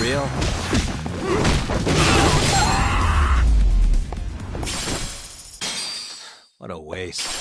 real? What a waste.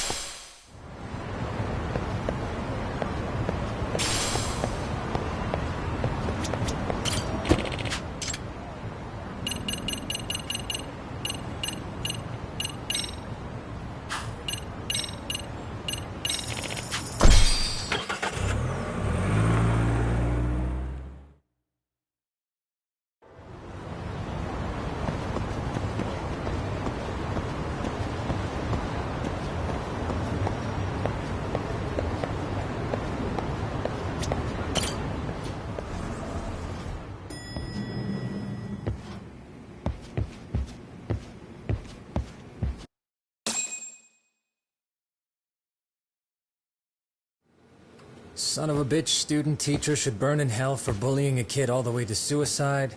Son of a bitch student teacher should burn in hell for bullying a kid all the way to suicide.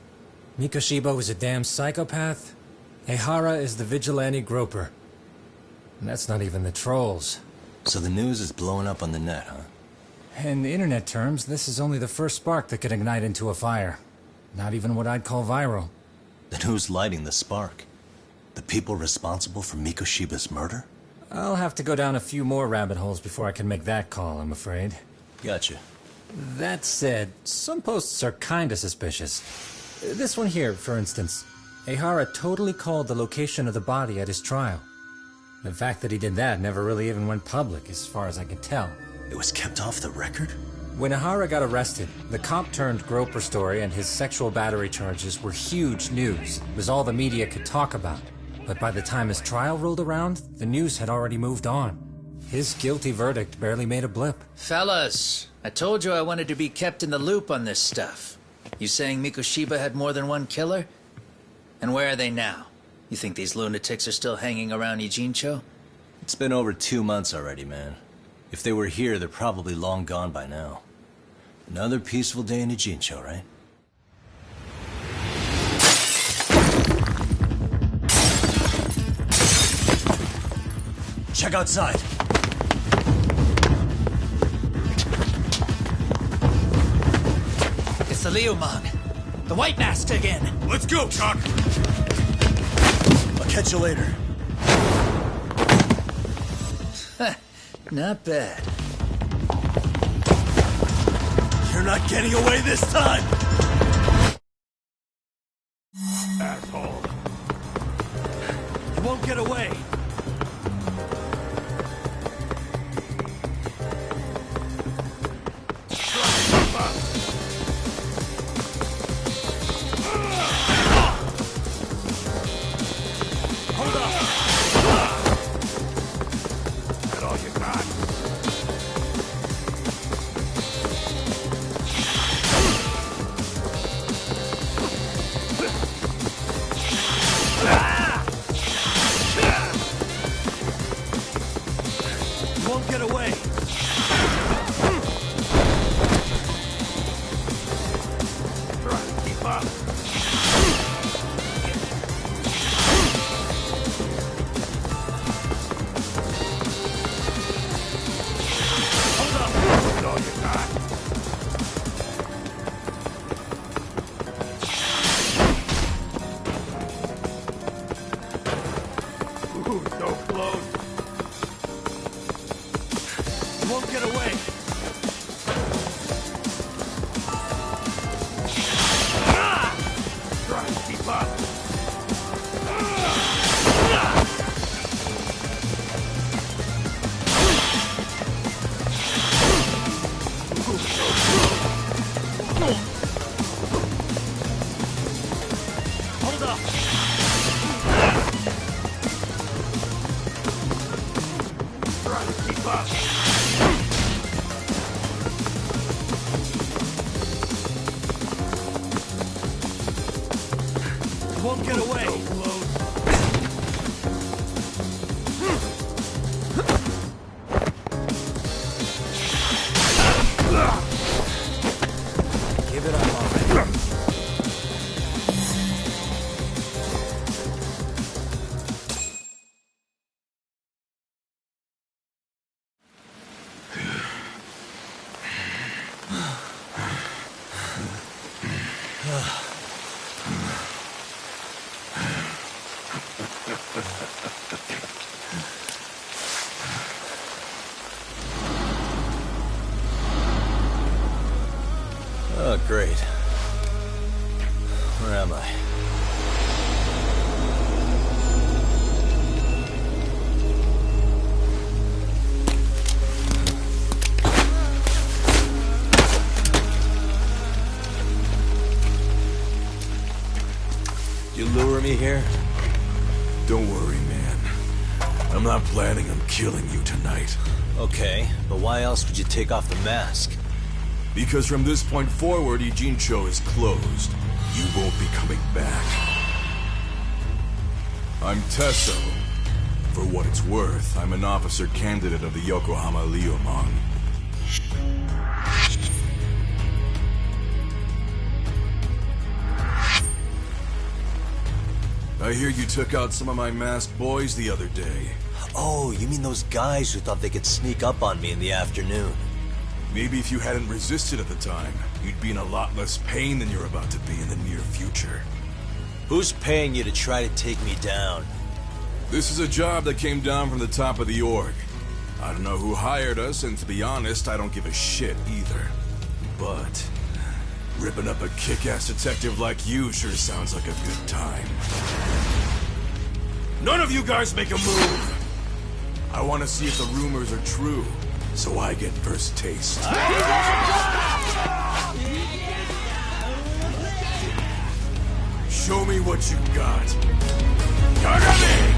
Mikoshiba was a damn psychopath. Ehara is the vigilante groper. And that's not even the trolls. So the news is blowing up on the net, huh? In internet terms, this is only the first spark that could ignite into a fire. Not even what I'd call viral. Then who's lighting the spark? The people responsible for Mikoshiba's murder? I'll have to go down a few more rabbit holes before I can make that call, I'm afraid. Gotcha. That said, some posts are kinda suspicious. This one here, for instance. Ehara totally called the location of the body at his trial. The fact that he did that never really even went public, as far as I can tell. It was kept off the record? When Ehara got arrested, the cop-turned-groper story and his sexual battery charges were huge news. It was all the media could talk about. But by the time his trial rolled around, the news had already moved on. His guilty verdict barely made a blip. Fellas, I told you I wanted to be kept in the loop on this stuff. You saying Mikoshiba had more than one killer? And where are they now? You think these lunatics are still hanging around Ijincho? It's been over 2 months already, man. If they were here, they're probably long gone by now. Another peaceful day in Ijincho, right? Check outside. It's the Liumang. The White Mask again. Let's go, Chuck! I'll catch you later. Not bad. You're not getting away this time! Asshole. You won't get away! Get away! Try to keep up. Hold up! No, you're not. Ooh, so close. Won't get away. Try and keep up. Hold up. Try to keep up. Won't get away. So close. Give it up already. Where am I? You lure me here? Don't worry, man. I'm not planning on killing you tonight. Okay, but why else would you take off the mask? Because from this point forward, Ijincho is closed. You won't be coming back. I'm Tesso. For what it's worth, I'm an officer candidate of the Yokohama Liumang. I hear you took out some of my masked boys the other day. Oh, you mean those guys who thought they could sneak up on me in the afternoon? Maybe if you hadn't resisted at the time, you'd be in a lot less pain than you're about to be in the near future. Who's paying you to try to take me down? This is a job that came down from the top of the org. I don't know who hired us, and to be honest, I don't give a shit either. But ripping up a kick-ass detective like you sure sounds like a good time. None of you guys make a move! I want to see if the rumors are true, so I get first taste. Show me what you got. Kagami!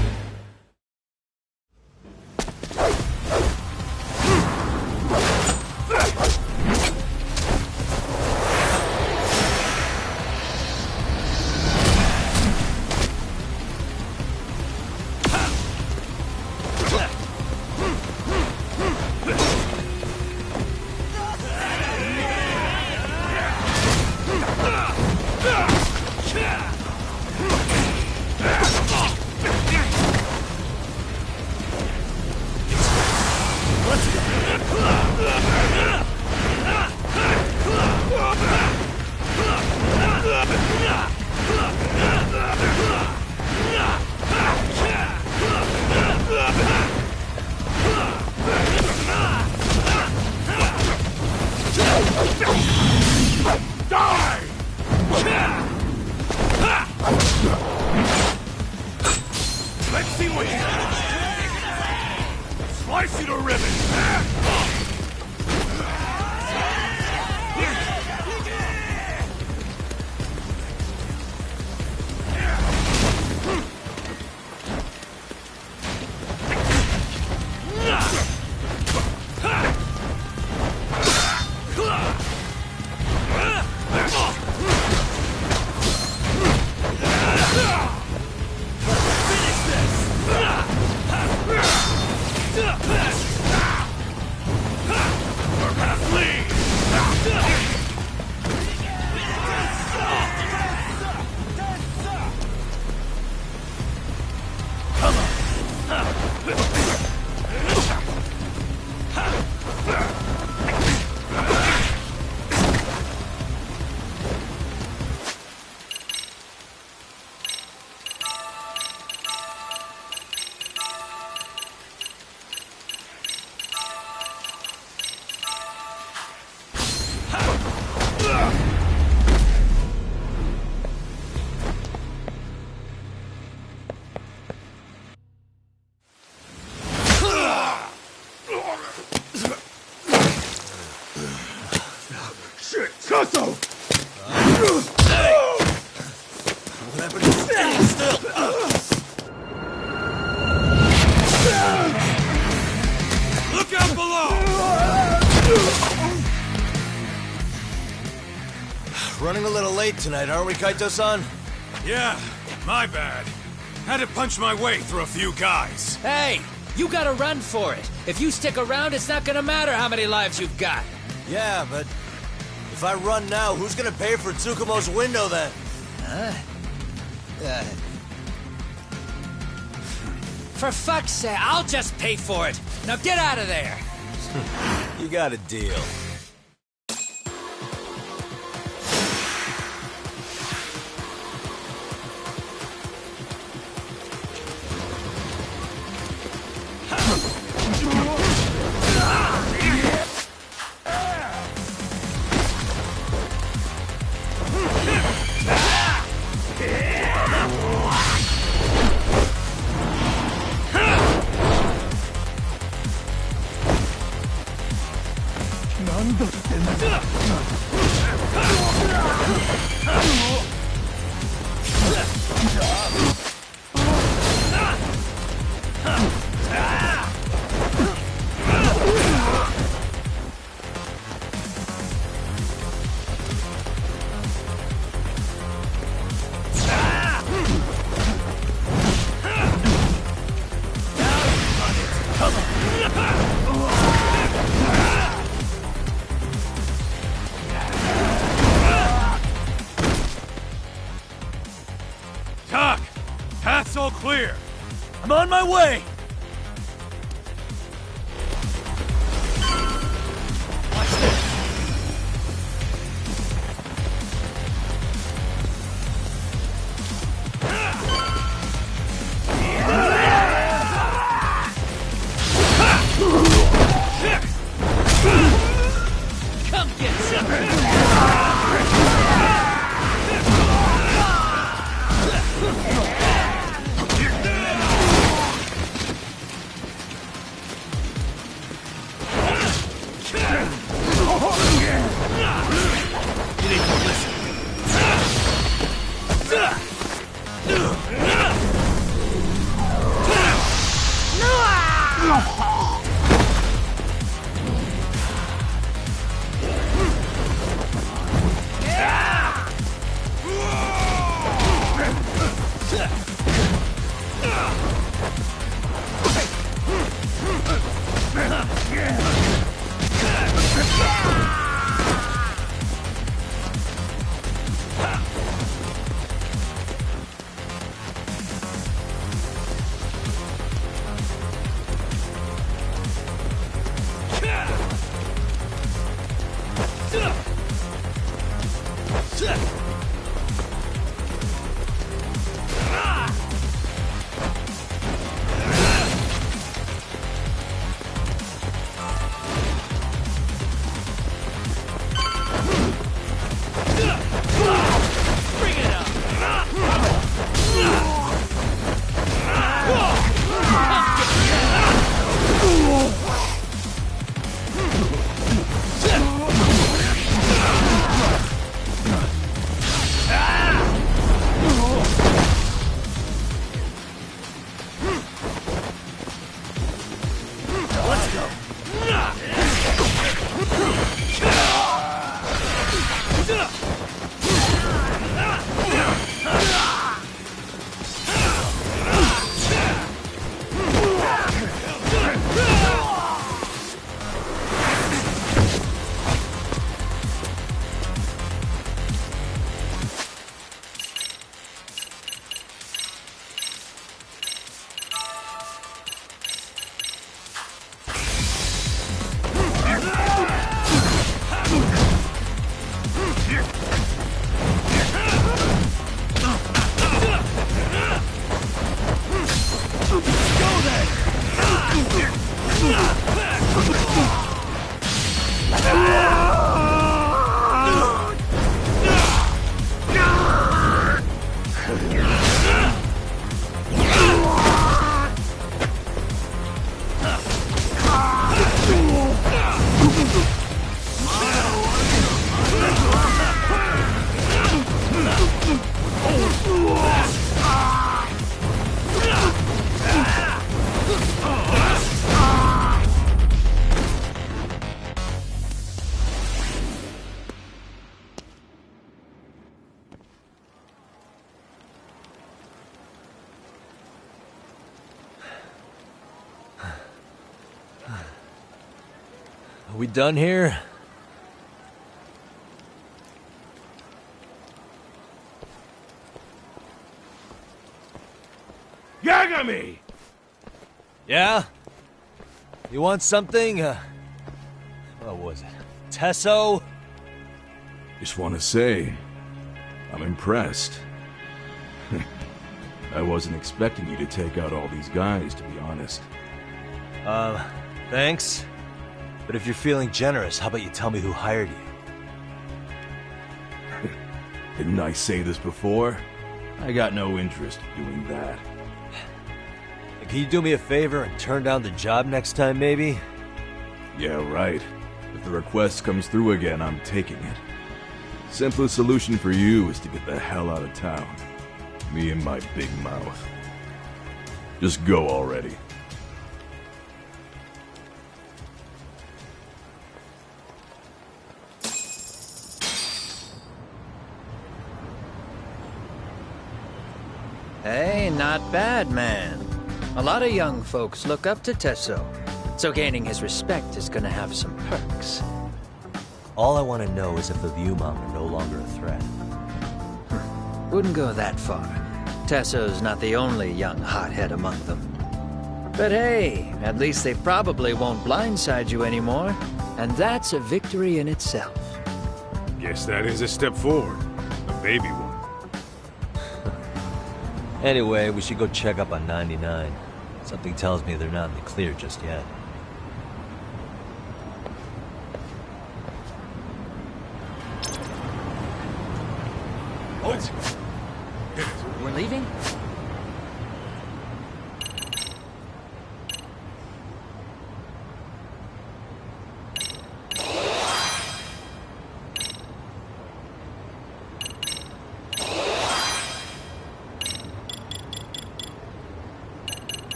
Let's see what you got. Slice you to ribbons. Running a little late tonight, aren't we, Kaito-san? Yeah, my bad. Had to punch my way through a few guys. Hey, you gotta run for it. If you stick around, it's not gonna matter how many lives you've got. Yeah, but if I run now, who's gonna pay for Tsukumo's window then? For fuck's sake, I'll just pay for it. Now get out of there. You got a deal. It's all clear. I'm on my way! Come get some! Are we done here? Yagami! Yeah? You want something? What was it? Tesso? Just want to say, I'm impressed. I wasn't expecting you to take out all these guys, to be honest. Thanks. But if you're feeling generous, how about you tell me who hired you? Didn't I say this before? I got no interest in doing that. Can you do me a favor and turn down the job next time, maybe? Yeah, right. If the request comes through again, I'm taking it. Simplest solution for you is to get the hell out of town. Me and my big mouth. Just go already. Hey, not bad, man. A lot of young folks look up to Tesso, so gaining his respect is gonna have some perks. All I want to know is if the Viewmom are no longer a threat. Wouldn't go that far. Tesso's not the only young hothead among them. But hey, at least they probably won't blindside you anymore, and that's a victory in itself. Guess that is a step forward. A baby one. Anyway, we should go check up on 99. Something tells me they're not in the clear just yet. Let's go. Hit it. We're leaving?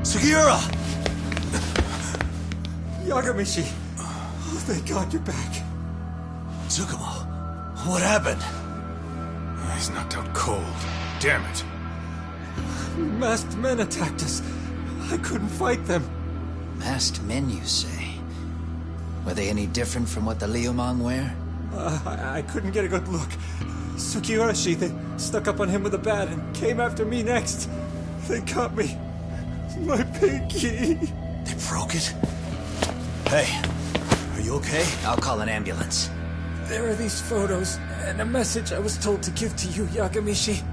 Sugiura! Yagamishi! Oh, thank God you're back. Tsukumo, what happened? He's knocked out cold. Damn it. Masked men attacked us. I couldn't fight them. Masked men, you say? Were they any different from what the Liumang wear? I couldn't get a good look. Sugiurashi, they stuck up on him with a bat and came after me next. They cut me. My pinky. They broke it? Hey, are you okay? I'll call an ambulance. There are these photos and a message I was told to give to you, Yagamishi.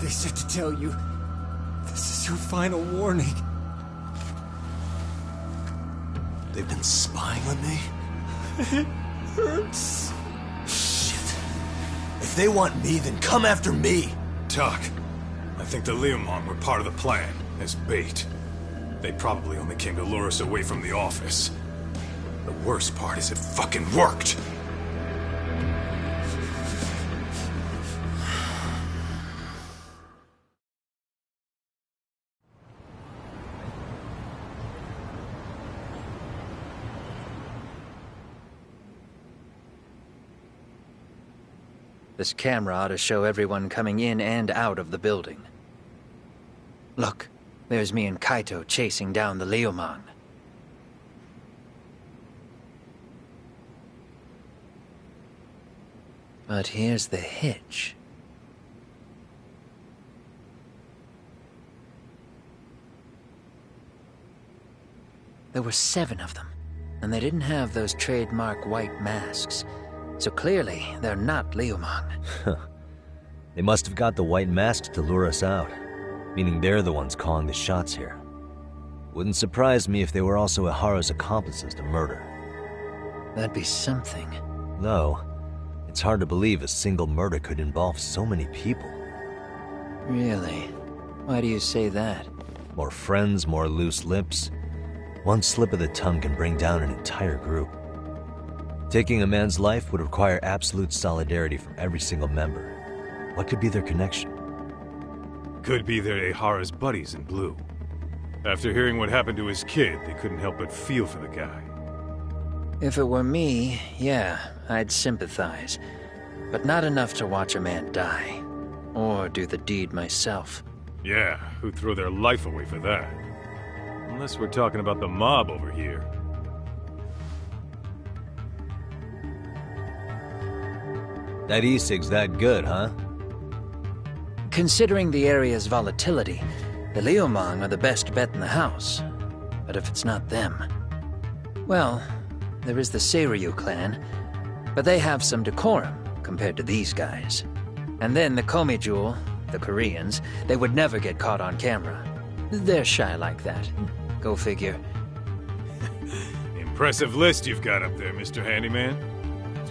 They said to tell you, this is your final warning. They've been spying on me? It hurts. Shit. If they want me, then come after me. Talk. I think the Liumang were part of the plan, as bait. They probably only came to lure us away from the office. The worst part is it fucking worked! This camera ought to show everyone coming in and out of the building. Look, there's me and Kaito chasing down the Liumang. But here's the hitch. There were 7 of them, and they didn't have those trademark white masks. So clearly, they're not Liumang. They must have got the white masks to lure us out, meaning they're the ones calling the shots here. Wouldn't surprise me if they were also Ihara's accomplices to murder. That'd be something. Though, it's hard to believe a single murder could involve so many people. Really? Why do you say that? More friends, more loose lips. One slip of the tongue can bring down an entire group. Taking a man's life would require absolute solidarity from every single member. What could be their connection? Could be they're Ihara's buddies in blue. After hearing what happened to his kid, they couldn't help but feel for the guy. If it were me, yeah, I'd sympathize. But not enough to watch a man die. Or do the deed myself. Yeah, who'd throw their life away for that? Unless we're talking about the mob over here. That e-cig's that good, huh? Considering the area's volatility, the Liumang are the best bet in the house. But if it's not them... Well, there is the Seiryu clan, but they have some decorum compared to these guys. And then the Komijul, the Koreans, they would never get caught on camera. They're shy like that. Go figure. Impressive list you've got up there, Mr. Handyman.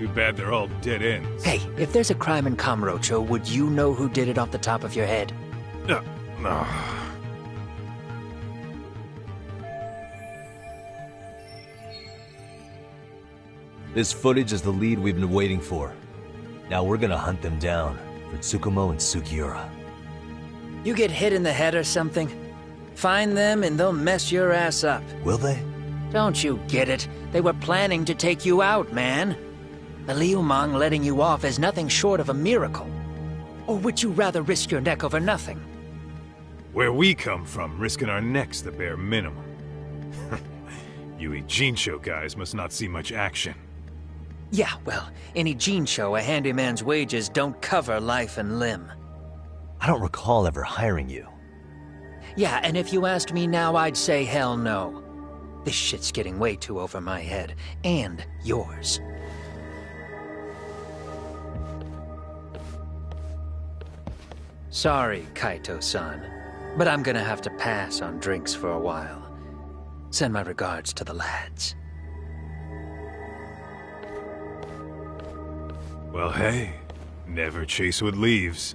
Too bad they're all dead ends. Hey, if there's a crime in Kamurocho, would you know who did it off the top of your head? No. This footage is the lead we've been waiting for. Now we're gonna hunt them down for Tsukumo and Sugiura. You get hit in the head or something? Find them and they'll mess your ass up. Will they? Don't you get it? They were planning to take you out, man. The Liumang letting you off is nothing short of a miracle. Or would you rather risk your neck over nothing? Where we come from, risking our necks the bare minimum. You Ijincho guys must not see much action. Yeah, well, in Ijincho, a handyman's wages don't cover life and limb. I don't recall ever hiring you. Yeah, and if you asked me now, I'd say hell no. This shit's getting way too over my head. And yours. Sorry, Kaito-san, but I'm gonna have to pass on drinks for a while. Send my regards to the lads. Well, hey, never chase what leaves.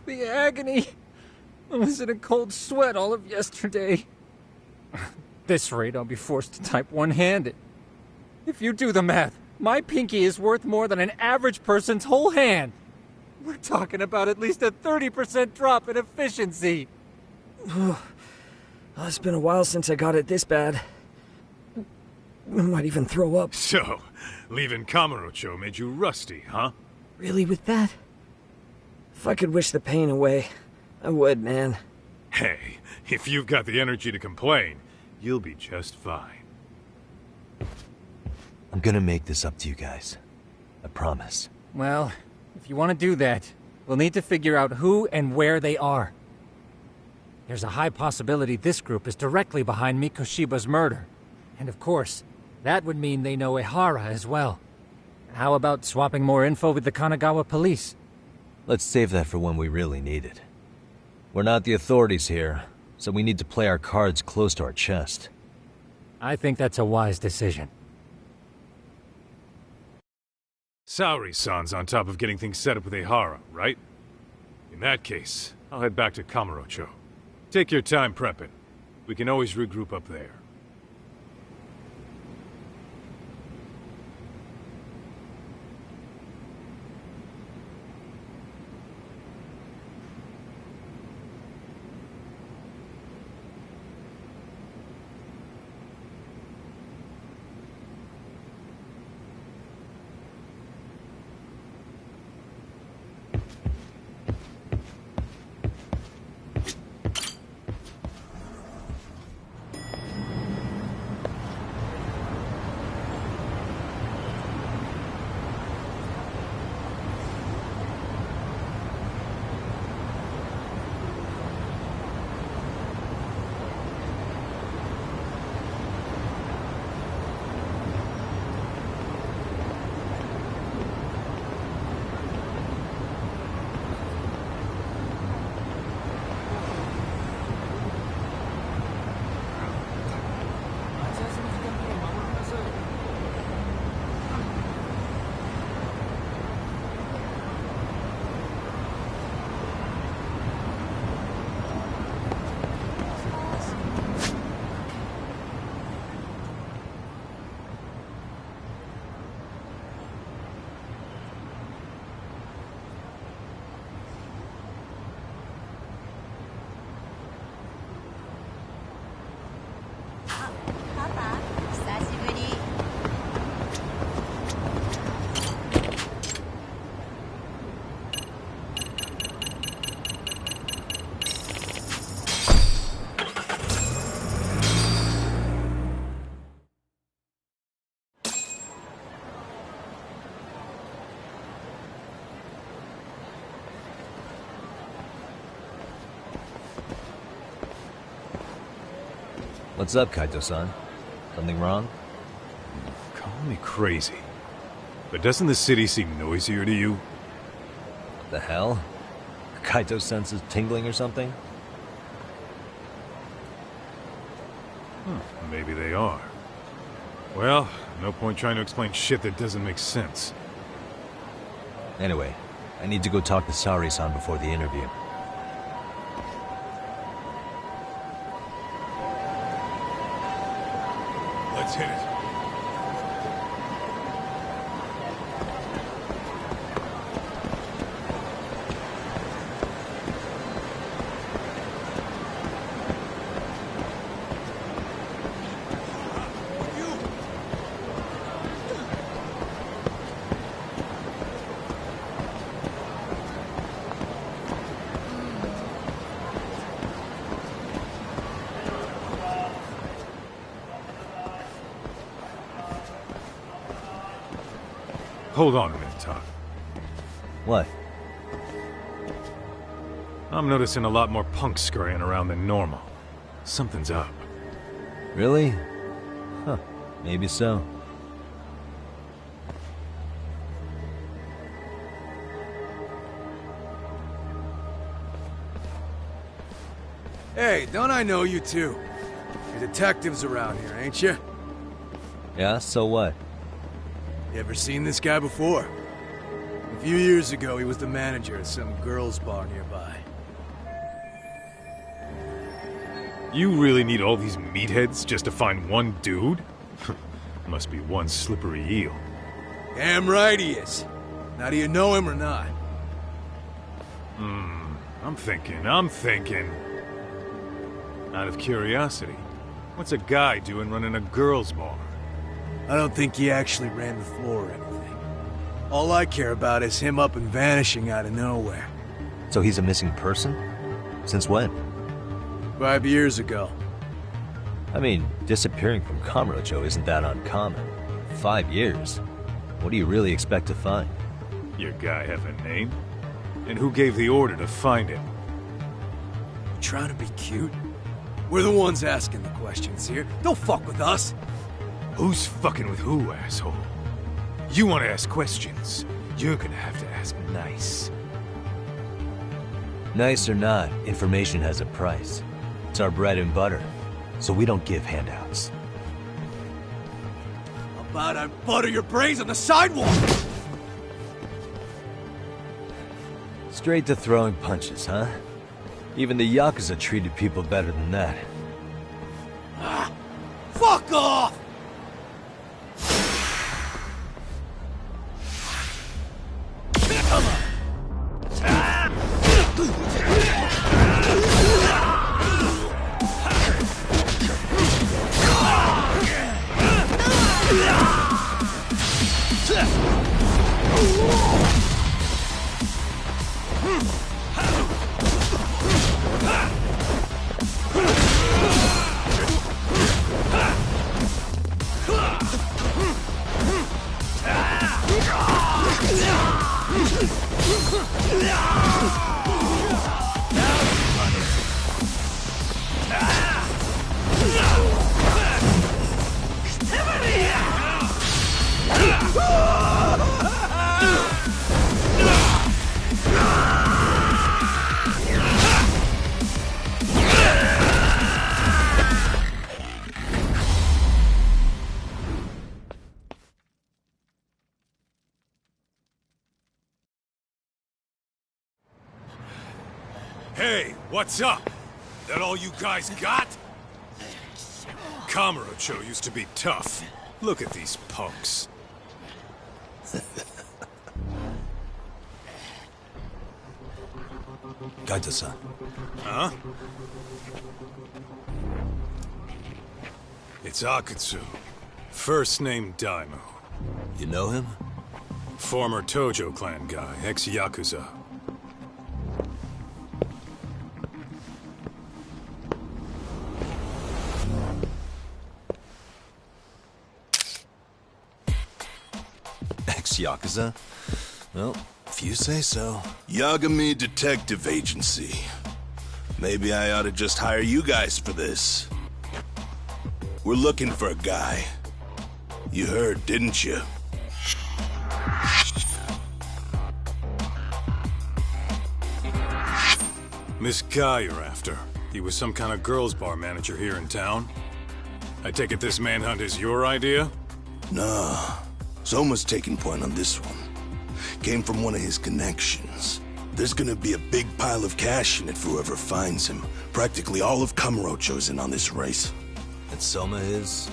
The agony. I was in a cold sweat all of yesterday. This rate, I'll be forced to type one-handed. If you do the math, my pinky is worth more than an average person's whole hand. We're talking about at least a 30% drop in efficiency. It's been a while since I got it this bad. I might even throw up. So, leaving Kamurocho made you rusty, huh? Really, with that? If I could wish the pain away, I would, man. Hey, if you've got the energy to complain, you'll be just fine. I'm gonna make this up to you guys. I promise. Well, if you want to do that, we'll need to figure out who and where they are. There's a high possibility this group is directly behind Mikoshiba's murder. And of course, that would mean they know Ehara as well. How about swapping more info with the Kanagawa police? Let's save that for when we really need it. We're not the authorities here, so we need to play our cards close to our chest. I think that's a wise decision. Saori-san's on top of getting things set up with Ehara, right? In that case, I'll head back to Kamurocho. Take your time prepping. We can always regroup up there. What's up, Kaito-san? Something wrong? Call me crazy, but doesn't the city seem noisier to you? The hell? Kaito's senses tingling or something? Maybe they are. Well, no point trying to explain shit that doesn't make sense. Anyway, I need to go talk to Sari-san before the interview. Let's hit it. Hold on a minute, Todd. What? I'm noticing a lot more punks scurrying around than normal. Something's up. Really? Huh. Maybe so. Hey, don't I know you two? You're detectives around here, ain't you? Yeah, so what? You ever seen this guy before? A few years ago, he was the manager at some girls' bar nearby. You really need all these meatheads just to find one dude? Must be one slippery eel. Damn right he is. Now, do you know him or not? I'm thinking. Out of curiosity, what's a guy doing running a girls' bar? I don't think he actually ran the floor or anything. All I care about is him up and vanishing out of nowhere. So he's a missing person? Since when? 5 years ago. I mean, disappearing from Kamurocho isn't that uncommon. 5 years? What do you really expect to find? Your guy have a name? And who gave the order to find him? You trying to be cute? We're the ones asking the questions here. Don't fuck with us. Who's fucking with who, asshole? You want to ask questions, you're gonna have to ask nice. Nice or not, information has a price. It's our bread and butter, so we don't give handouts. How about I butter your brains on the sidewalk? Straight to throwing punches, huh? Even the Yakuza treated people better than that. Fuck off! Hey, what's up? That all you guys got? Kamurocho used to be tough. Look at these punks. Kaito-san. Huh? It's Akutsu. First name Daimyo. You know him? Former Tojo clan guy, ex-Yakuza. Ex-Yakuza? Well, if you say so. Yagami Detective Agency. Maybe I ought to just hire you guys for this. We're looking for a guy. You heard, didn't you? This guy you're after, he was some kind of girls' bar manager here in town? I take it this manhunt is your idea? Nah. Soma's taking point on this one. Came from one of his connections. There's gonna be a big pile of cash in it for whoever finds him. Practically all of Kamurocho's in on this race. And Soma is?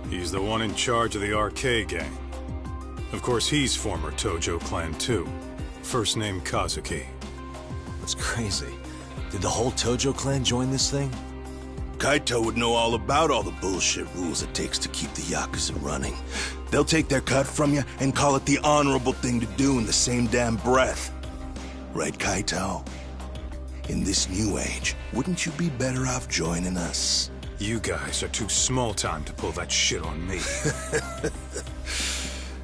He's the one in charge of the RK gang. Of course, he's former Tojo clan too. First name Kazuki. That's crazy. Did the whole Tojo clan join this thing? Kaito would know all about all the bullshit rules it takes to keep the Yakuza running. They'll take their cut from you and call it the honorable thing to do in the same damn breath. Right, Kaito? In this new age, wouldn't you be better off joining us? You guys are too small time to pull that shit on me.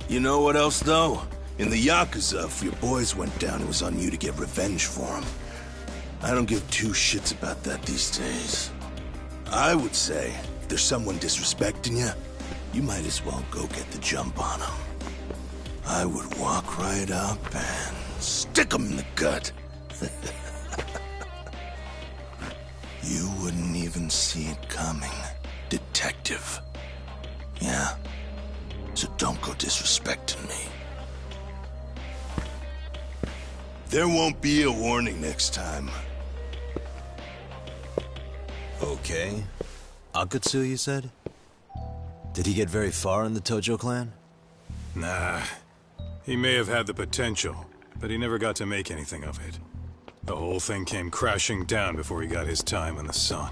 You know what else, though? In the Yakuza, if your boys went down, it was on you to get revenge for them. I don't give two shits about that these days. I would say, if there's someone disrespecting you, you might as well go get the jump on them. I would walk right up and stick them in the gut. You wouldn't even see it coming, detective. Yeah, so don't go disrespecting me. There won't be a warning next time. Okay. Akutsu, you said? Did he get very far in the Tojo clan? Nah. He may have had the potential, but he never got to make anything of it. The whole thing came crashing down before he got his time in the sun.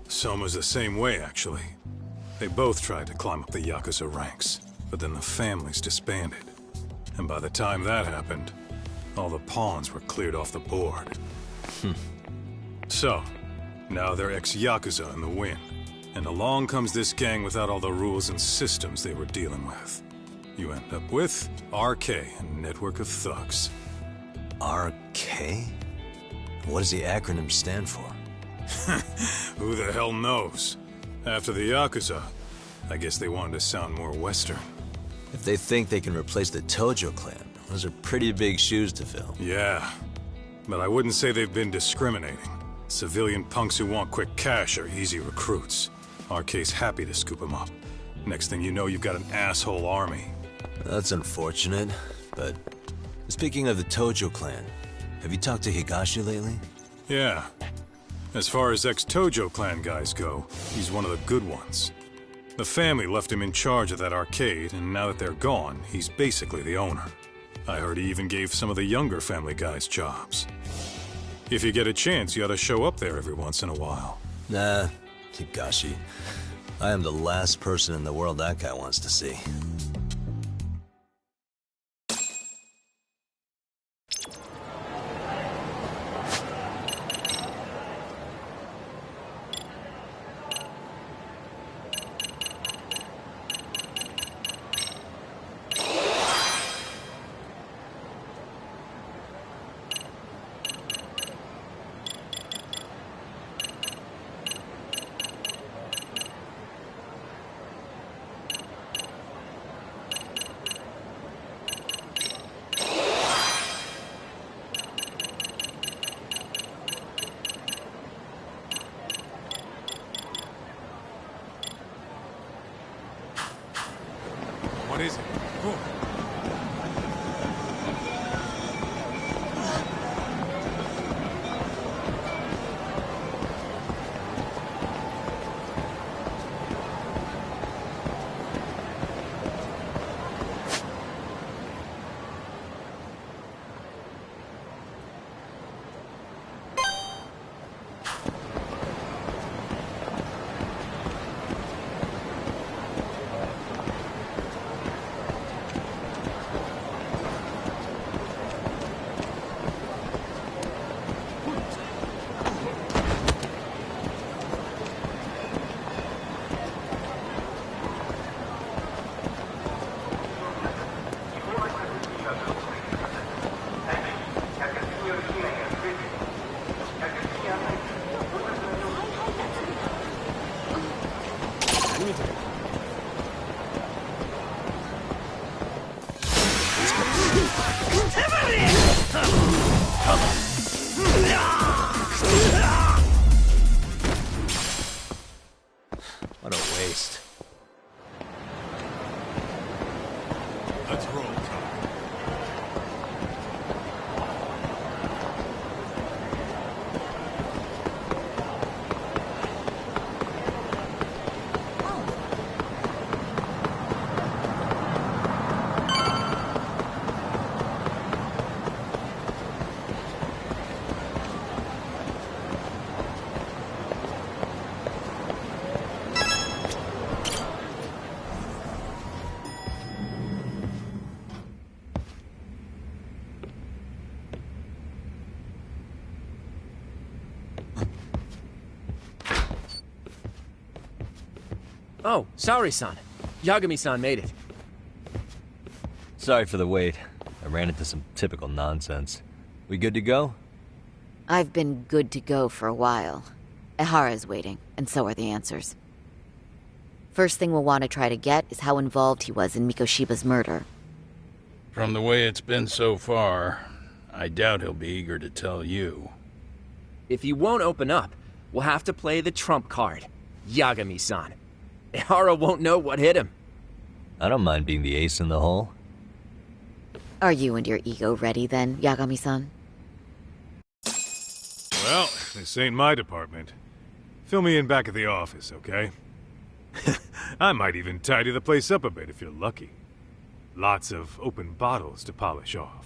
Soma's the same way, actually. They both tried to climb up the Yakuza ranks, but then the families disbanded. And by the time that happened, all the pawns were cleared off the board. So, now they're ex-Yakuza in the wind. And along comes this gang without all the rules and systems they were dealing with. You end up with RK and a network of thugs. RK? What does the acronym stand for? Who the hell knows? After the Yakuza, I guess they wanted to sound more Western. If they think they can replace the Tojo clan, those are pretty big shoes to fill. Yeah, but I wouldn't say they've been discriminating. Civilian punks who want quick cash are easy recruits. RK's happy to scoop them up. Next thing you know, you've got an asshole army. That's unfortunate, but speaking of the Tojo clan, have you talked to Higashi lately? Yeah. As far as ex-Tojo clan guys go, he's one of the good ones. The family left him in charge of that arcade, and now that they're gone, he's basically the owner. I heard he even gave some of the younger family guys jobs. If you get a chance, you ought to show up there every once in a while. Nah, Higashi. I am the last person in the world that guy wants to see. Oh, sorry-san. Yagami-san made it. Sorry for the wait. I ran into some typical nonsense. We good to go? I've been good to go for a while. Ehara's waiting, and so are the answers. First thing we'll want to try to get is how involved he was in Mikoshiba's murder. From the way it's been so far, I doubt he'll be eager to tell you. If he won't open up, we'll have to play the trump card. Yagami-san. Ehara won't know what hit him. I don't mind being the ace in the hole. Are you and your ego ready then, Yagami-san? Well, this ain't my department. Fill me in back at the office, okay? I might even tidy the place up a bit if you're lucky. Lots of open bottles to polish off.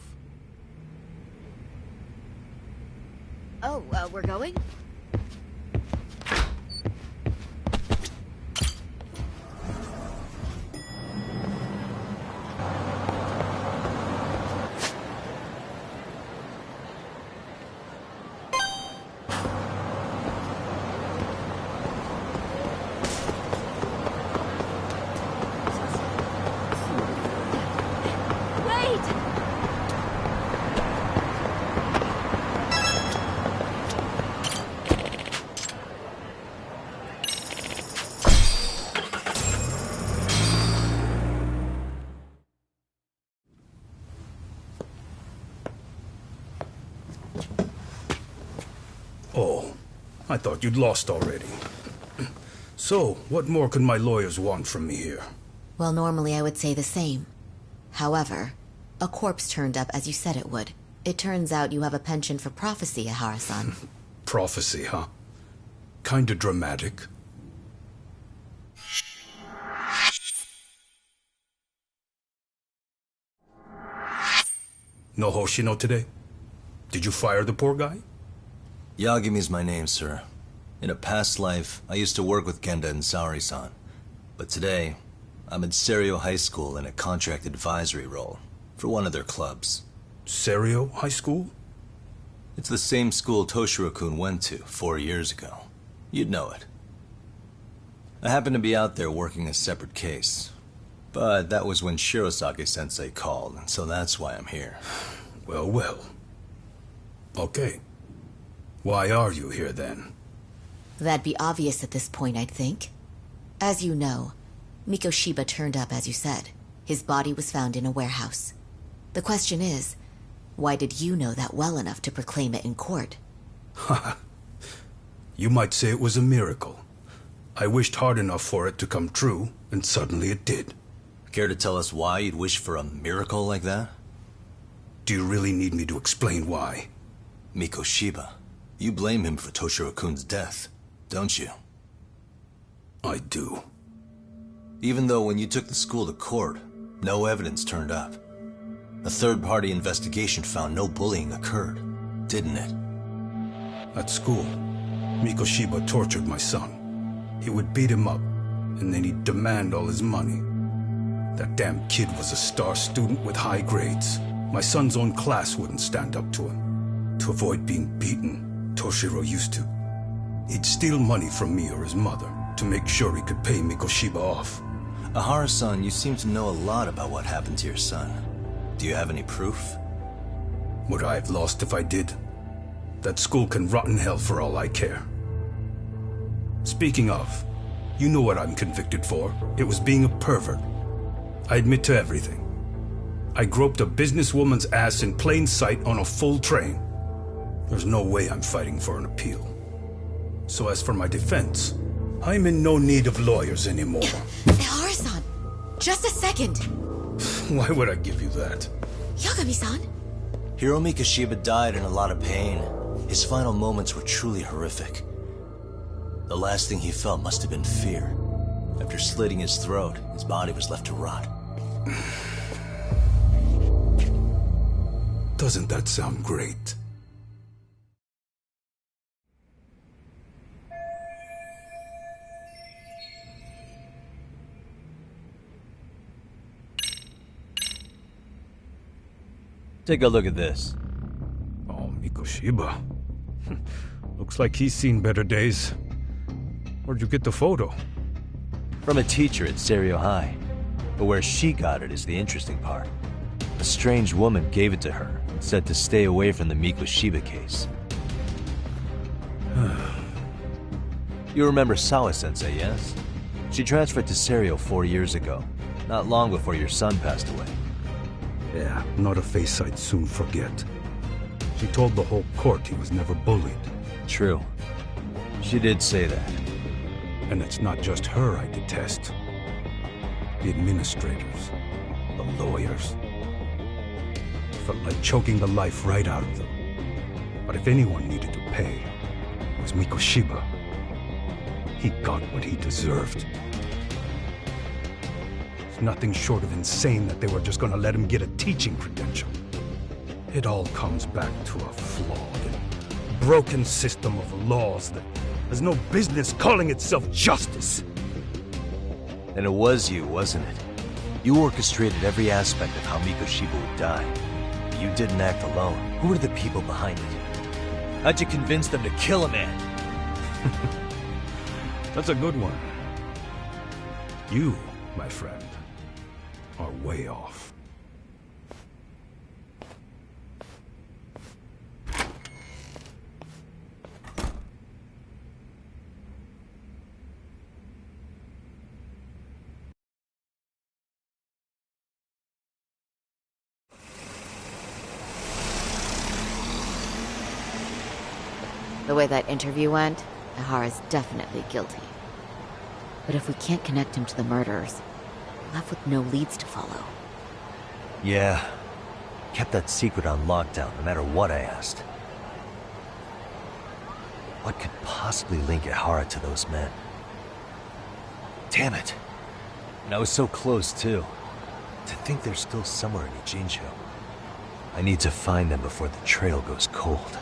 Oh, we're going? Oh, I thought you'd lost already. So, what more could my lawyers want from me here? Well, normally I would say the same. However, a corpse turned up as you said it would. It turns out you have a penchant for prophecy, Ehara-san. Prophecy, huh? Kinda dramatic. No Hoshino today? Did you fire the poor guy? Yagami's my name, sir. In a past life, I used to work with Genda and Saori-san. But today, I'm at Serio High School in a contract advisory role for one of their clubs. Serio High School? It's the same school Toshiro-kun went to 4 years ago. You'd know it. I happened to be out there working a separate case. But that was when Shirosake-sensei called, and so that's why I'm here. Well, well. Okay. Why are you here, then? That'd be obvious at this point, I'd think. As you know, Mikoshiba turned up as you said. His body was found in a warehouse. The question is, why did you know that well enough to proclaim it in court? Haha. You might say it was a miracle. I wished hard enough for it to come true, and suddenly it did. Care to tell us why you'd wish for a miracle like that? Do you really need me to explain why? Mikoshiba. You blame him for Toshiro-kun's death, don't you? I do. Even though when you took the school to court, no evidence turned up. A third-party investigation found no bullying occurred, didn't it? At school, Mikoshiba tortured my son. He would beat him up, and then he'd demand all his money. That damn kid was a star student with high grades. My son's own class wouldn't stand up to him. To avoid being beaten, Toshiro used to. He'd steal money from me or his mother to make sure he could pay Mikoshiba off. Ehara-san, you seem to know a lot about what happened to your son. Do you have any proof? Would I have lost if I did? That school can rot in hell for all I care. Speaking of, you know what I'm convicted for. It was being a pervert. I admit to everything. I groped a businesswoman's ass in plain sight on a full train. There's no way I'm fighting for an appeal. So as for my defense, I'm in no need of lawyers anymore. Ehara-san, just a second. Why would I give you that? Yagami-san? Hiro Mikoshiba died in a lot of pain. His final moments were truly horrific. The last thing he felt must have been fear. After slitting his throat, his body was left to rot. Doesn't that sound great? Take a look at this. Oh, Mikoshiba. Looks like he's seen better days. Where'd you get the photo? From a teacher at Serio High. But where she got it is the interesting part. A strange woman gave it to her and said to stay away from the Mikoshiba case. You remember Sawa-sensei, yes? She transferred to Serio 4 years ago, not long before your son passed away. Yeah, not a face I'd soon forget. She told the whole court he was never bullied. True. She did say that. And it's not just her I detest. The administrators, the lawyers. Felt like choking the life right out of them. But if anyone needed to pay, it was Mikoshiba. He got what he deserved. It's nothing short of insane that they were just gonna let him get a teaching credential. It all comes back to a flawed and broken system of laws that has no business calling itself justice. And it was you, wasn't it? You orchestrated every aspect of how Mikoshiba would die. But you didn't act alone. Who were the people behind it? How'd you convince them to kill a man? That's a good one. You, my friend, are way off. The way that interview went, Ihara's definitely guilty. But if we can't connect him to the murderers, we're left with no leads to follow. Yeah. Kept that secret on lockdown, no matter what I asked. What could possibly link Ihara to those men? Damn it. And I was so close, too. To think they're still somewhere in Ijincho. I need to find them before the trail goes cold.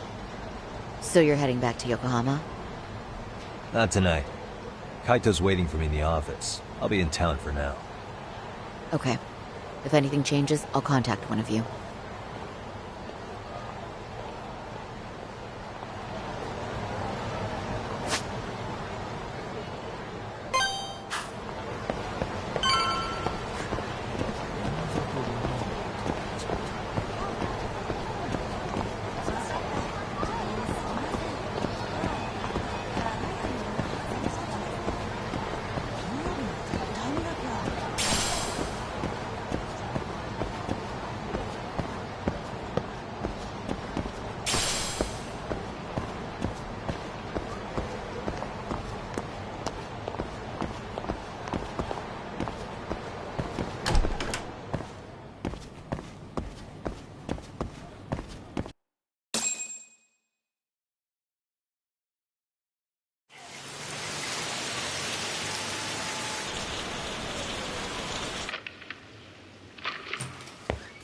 So you're heading back to Yokohama? Not tonight. Kaito's waiting for me in the office. I'll be in town for now. Okay. If anything changes, I'll contact one of you.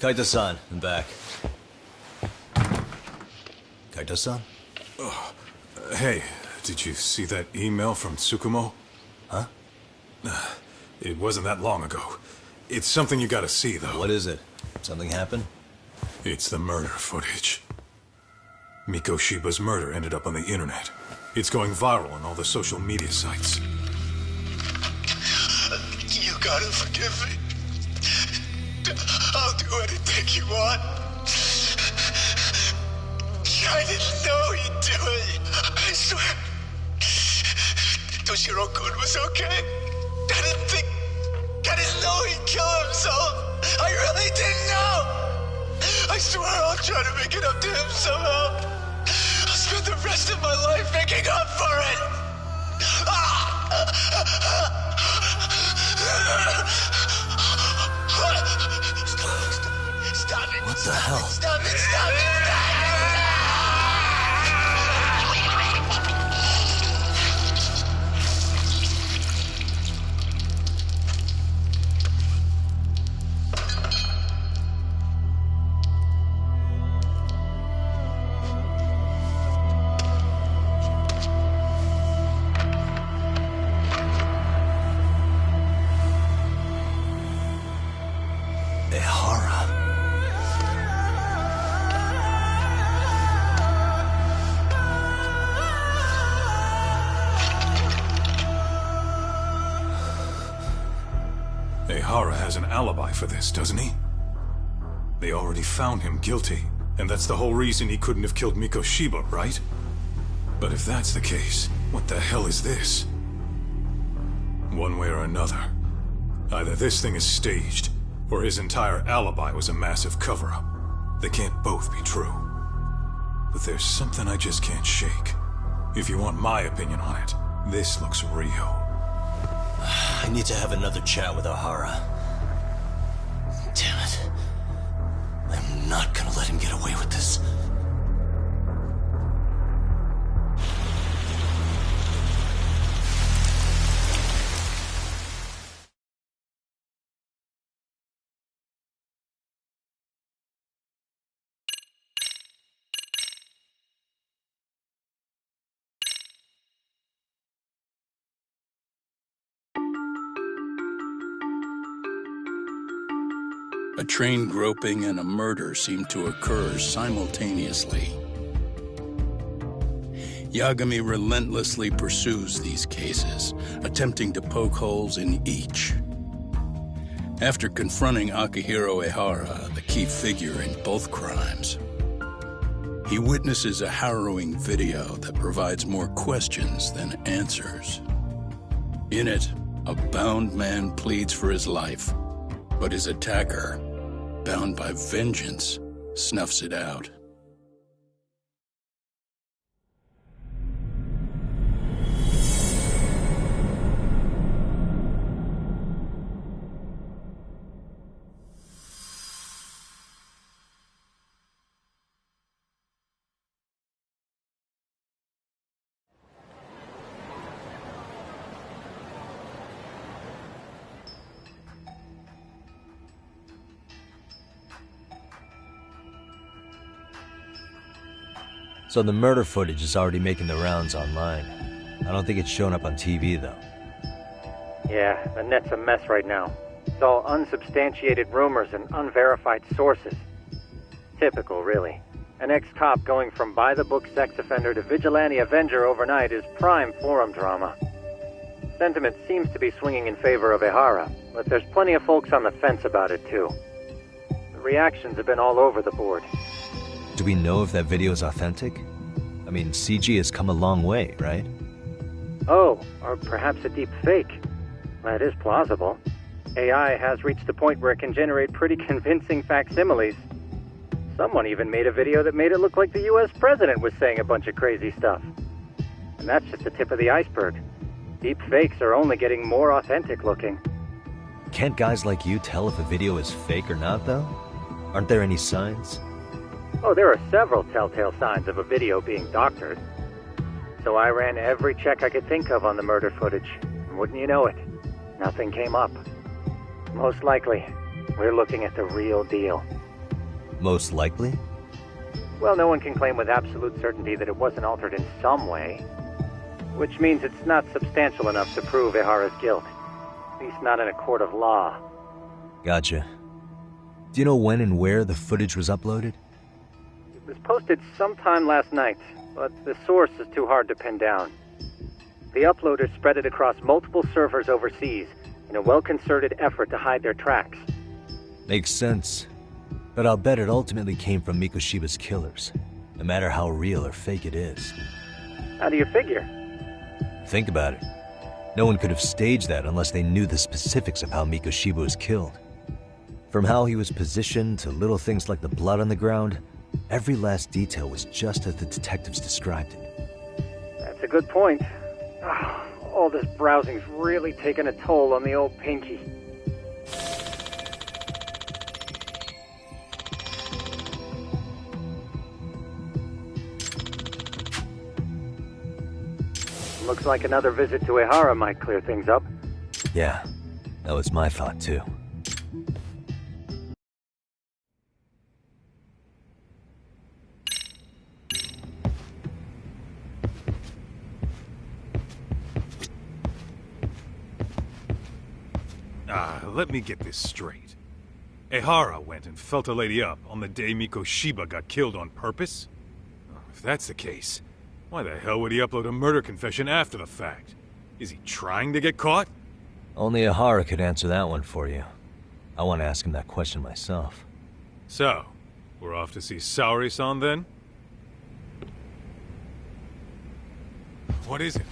Kaito-san, I'm back. Kaito-san? Hey, did you see that email from Tsukumo? Huh? It wasn't that long ago. It's something you gotta see, though. What is it? Something happened? It's the murder footage. Mikoshiba's murder ended up on the internet. It's going viral on all the social media sites. You gotta forgive me. I'll do anything you want. I didn't know he'd do it. I swear. Toshiro-kun was okay. I didn't know he'd kill himself. I really didn't know. I swear I'll try to make it up to him somehow. I'll spend the rest of my life making up for it. Stop it. What the hell? Stop it, stop it, stop it! Ehara has an alibi for this, doesn't he? They already found him guilty, and that's the whole reason he couldn't have killed Mikoshiba, right? But if that's the case, what the hell is this? One way or another, either this thing is staged, or his entire alibi was a massive cover-up. They can't both be true. But there's something I just can't shake. If you want my opinion on it, this looks real. I need to have another chat with O'Hara. Damn it. I'm not gonna let him get away with this. A train groping and a murder seem to occur simultaneously. Yagami relentlessly pursues these cases, attempting to poke holes in each. After confronting Akihiro Ehara, the key figure in both crimes, he witnesses a harrowing video that provides more questions than answers. In it, a bound man pleads for his life, but his attacker, bound by vengeance, snuffs it out. So the murder footage is already making the rounds online. I don't think it's showing up on TV, though. Yeah, the net's a mess right now. It's all unsubstantiated rumors and unverified sources. Typical, really. An ex-cop going from by-the-book sex offender to vigilante avenger overnight is prime forum drama. Sentiment seems to be swinging in favor of Ehara, but there's plenty of folks on the fence about it, too. The reactions have been all over the board. Do we know if that video is authentic? I mean, CG has come a long way, right? Oh, or perhaps a deep fake. That is plausible. AI has reached the point where it can generate pretty convincing facsimiles. Someone even made a video that made it look like the US president was saying a bunch of crazy stuff. And that's just the tip of the iceberg. Deep fakes are only getting more authentic looking. Can't guys like you tell if a video is fake or not, though? Aren't there any signs? Oh, there are several telltale signs of a video being doctored. So I ran every check I could think of on the murder footage. And wouldn't you know it, nothing came up. Most likely, we're looking at the real deal. Most likely? Well, no one can claim with absolute certainty that it wasn't altered in some way. Which means it's not substantial enough to prove Ehara's guilt. At least not in a court of law. Gotcha. Do you know when and where the footage was uploaded? It was posted sometime last night, but the source is too hard to pin down. The uploaders spread it across multiple servers overseas in a well-concerted effort to hide their tracks. Makes sense. But I'll bet it ultimately came from Mikoshiba's killers, no matter how real or fake it is. How do you figure? Think about it. No one could have staged that unless they knew the specifics of how Mikoshiba was killed. From how he was positioned to little things like the blood on the ground, every last detail was just as the detectives described it. That's a good point. All this browsing's really taken a toll on the old pinky. Looks like another visit to Ehara might clear things up. Yeah, that was my thought too. Let me get this straight. Ehara went and felt a lady up on the day Mikoshiba got killed on purpose? If that's the case, why the hell would he upload a murder confession after the fact? Is he trying to get caught? Only Ehara could answer that one for you. I want to ask him that question myself. So, we're off to see Saori-san then? What is it?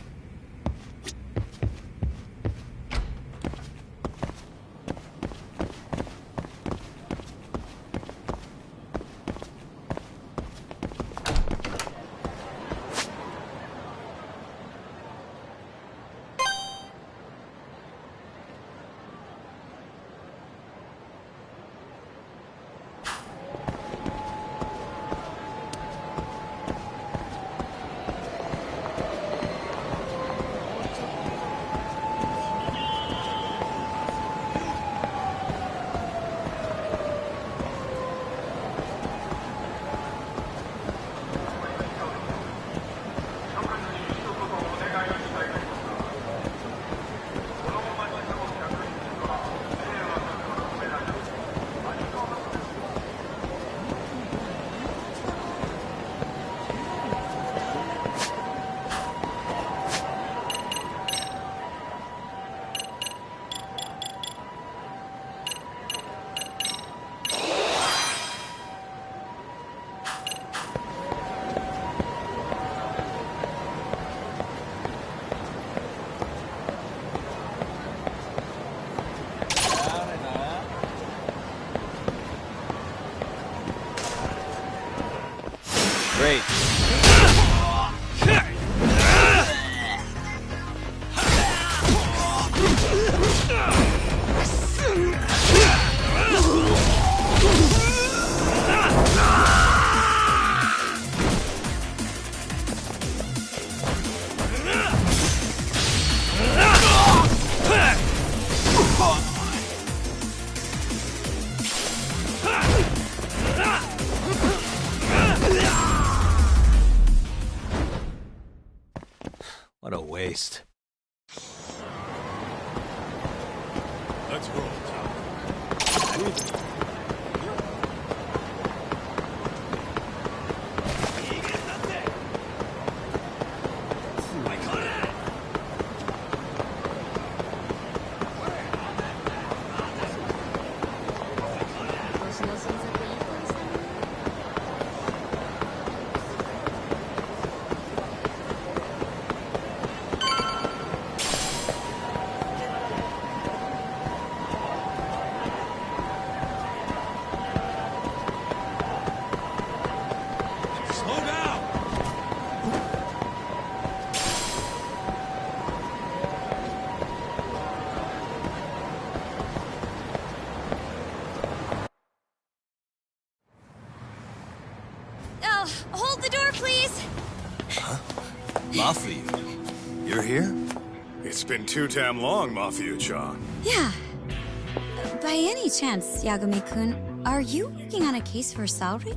Great. What a waste. Let's roll, Tom. Hold the door, please! Huh? Mafia, you're here? It's been too damn long, Mafia-chan. Yeah. By any chance, Yagami-kun, are you working on a case for Saori?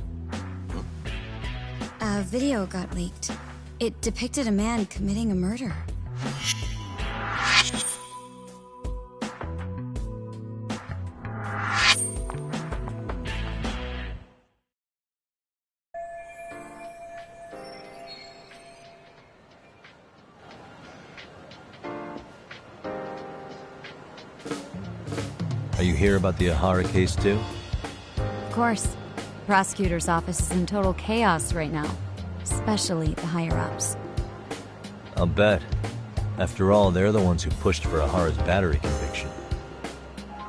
A video got leaked. It depicted a man committing a murder. Are you here about the Ahara case too? Of course. The prosecutor's office is in total chaos right now. Especially the higher-ups. I'll bet. After all, they're the ones who pushed for Ahara's battery conviction.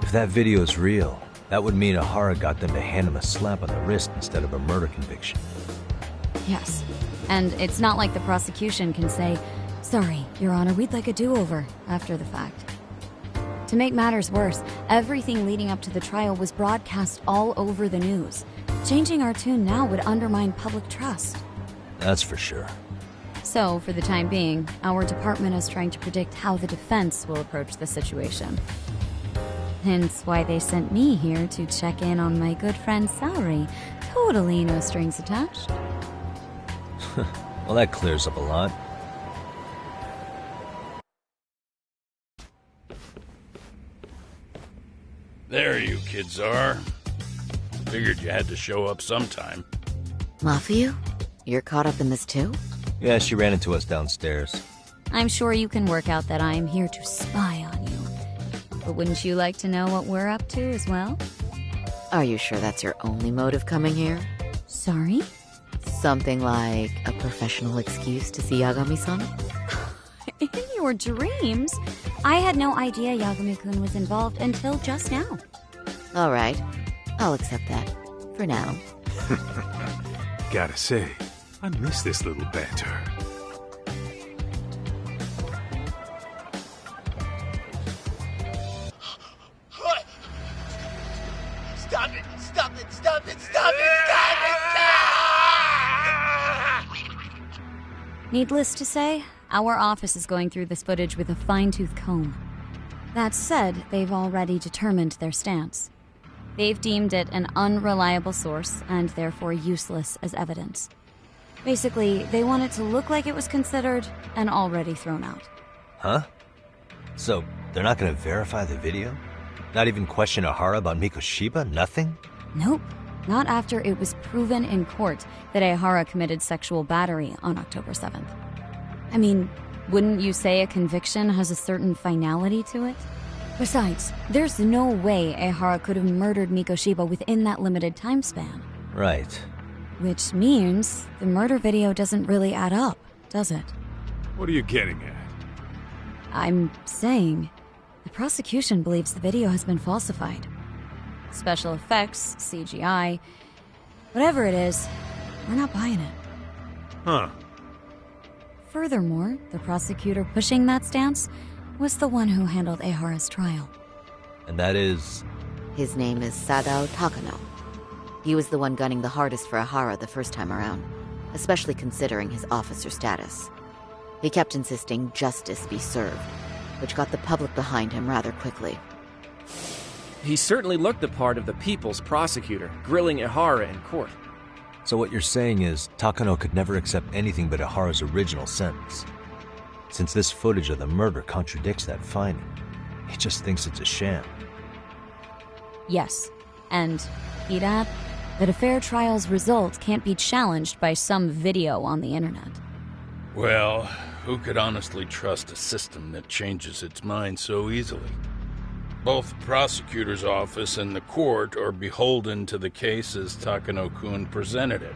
If that video is real, that would mean Ahara got them to hand him a slap on the wrist instead of a murder conviction. Yes. And it's not like the prosecution can say, "Sorry, Your Honor, we'd like a do-over," after the fact. To make matters worse, everything leading up to the trial was broadcast all over the news. Changing our tune now would undermine public trust. That's for sure. So, for the time being, our department is trying to predict how the defense will approach the situation. Hence why they sent me here to check in on my good friend Saori. Totally no strings attached. Well, that clears up a lot. There you kids are. Figured you had to show up sometime. Mafia? You're caught up in this too? Yeah, she ran into us downstairs. I'm sure you can work out that I am here to spy on you. But wouldn't you like to know what we're up to as well? Are you sure that's your only motive coming here? Sorry? Something like a professional excuse to see Yagami-san? In your dreams? I had no idea Yagami-kun was involved until just now. All right. I'll accept that. For now. Gotta say, I miss this little banter. Stop it! Stop it! Stop it! Stop it! Needless to say, our office is going through this footage with a fine-tooth comb. That said, they've already determined their stance. They've deemed it an unreliable source and therefore useless as evidence. Basically, they want it to look like it was considered and already thrown out. Huh? So, they're not gonna verify the video? Not even question Ehara about Mikoshiba? Nothing? Nope. Not after it was proven in court that Ehara committed sexual battery on October 7th. I mean, wouldn't you say a conviction has a certain finality to it? Besides, there's no way Ehara could have murdered Mikoshiba within that limited time span. Right. Which means the murder video doesn't really add up, does it? What are you getting at? I'm saying the prosecution believes the video has been falsified. Special effects, CGI, whatever it is, we're not buying it. Huh. Furthermore, the prosecutor pushing that stance was the one who handled Ehara's trial. And that is? His name is Sadao Takano. He was the one gunning the hardest for Ehara the first time around, especially considering his officer status. He kept insisting justice be served, which got the public behind him rather quickly. He certainly looked the part of the people's prosecutor, grilling Ehara in court. So what you're saying is, Takano could never accept anything but Ehara's original sentence. Since this footage of the murder contradicts that finding, he just thinks it's a sham. Yes, and he'd add that a fair trial's result can't be challenged by some video on the internet. Well, who could honestly trust a system that changes its mind so easily? Both the prosecutor's office and the court are beholden to the case as Takano-kun presented it.